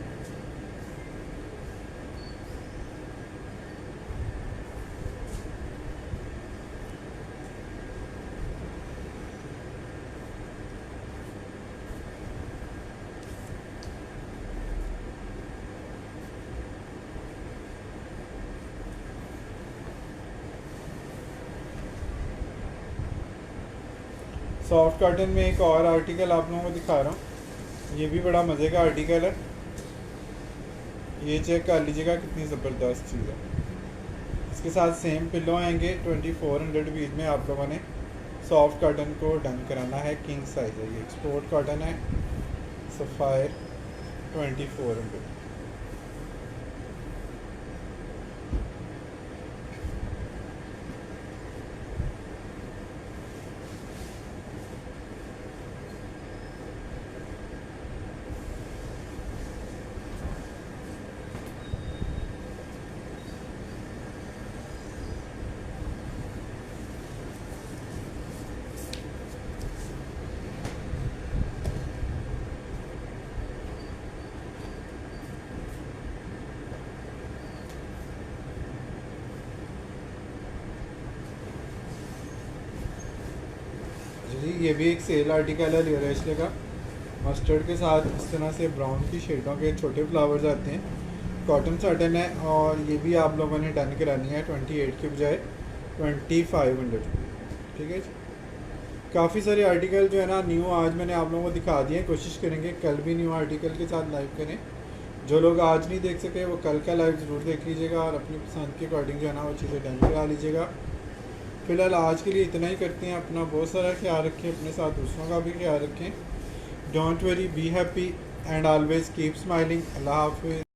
[SPEAKER 1] सॉफ्ट कॉटन में एक और आर्टिकल आप लोगों को दिखा रहा हूँ। ये भी बड़ा मज़े का आर्टिकल है। ये चेक कर लीजिएगा कितनी ज़बरदस्त चीज़ है। इसके साथ सेम पिलो आएंगे 2400 रुपीज़ में। आप लोगों ने सॉफ्ट कॉटन को डन कराना है, किंग साइज़ है, ये एक्सपोर्ट कॉटन है, सफ़ायर 2400। जी ये भी एक सेल आर्टिकल है लियोरेशले का। मस्टर्ड के साथ इस तरह से ब्राउन की शेडों के छोटे फ्लावर्स आते हैं। कॉटन साटन है और ये भी आप लोगों ने डन करानी है 28 के बजाय 2500। ठीक है जी। काफ़ी सारे आर्टिकल जो है ना न्यू आज मैंने आप लोगों को दिखा दिए हैं। कोशिश करेंगे कल भी न्यू आर्टिकल के साथ लाइव करें। जो लोग आज नहीं देख सके वो कल का लाइव ज़रूर देख लीजिएगा और अपनी पसंद के अकॉर्डिंग जो है ना वो चीज़ें डन करा लीजिएगा। फ़िलहाल आज के लिए इतना ही करते हैं। अपना बहुत सारा ख्याल रखें, अपने साथ दूसरों का भी ख्याल रखें। Don't worry, be happy and always keep smiling. अल्लाह हाफिज़।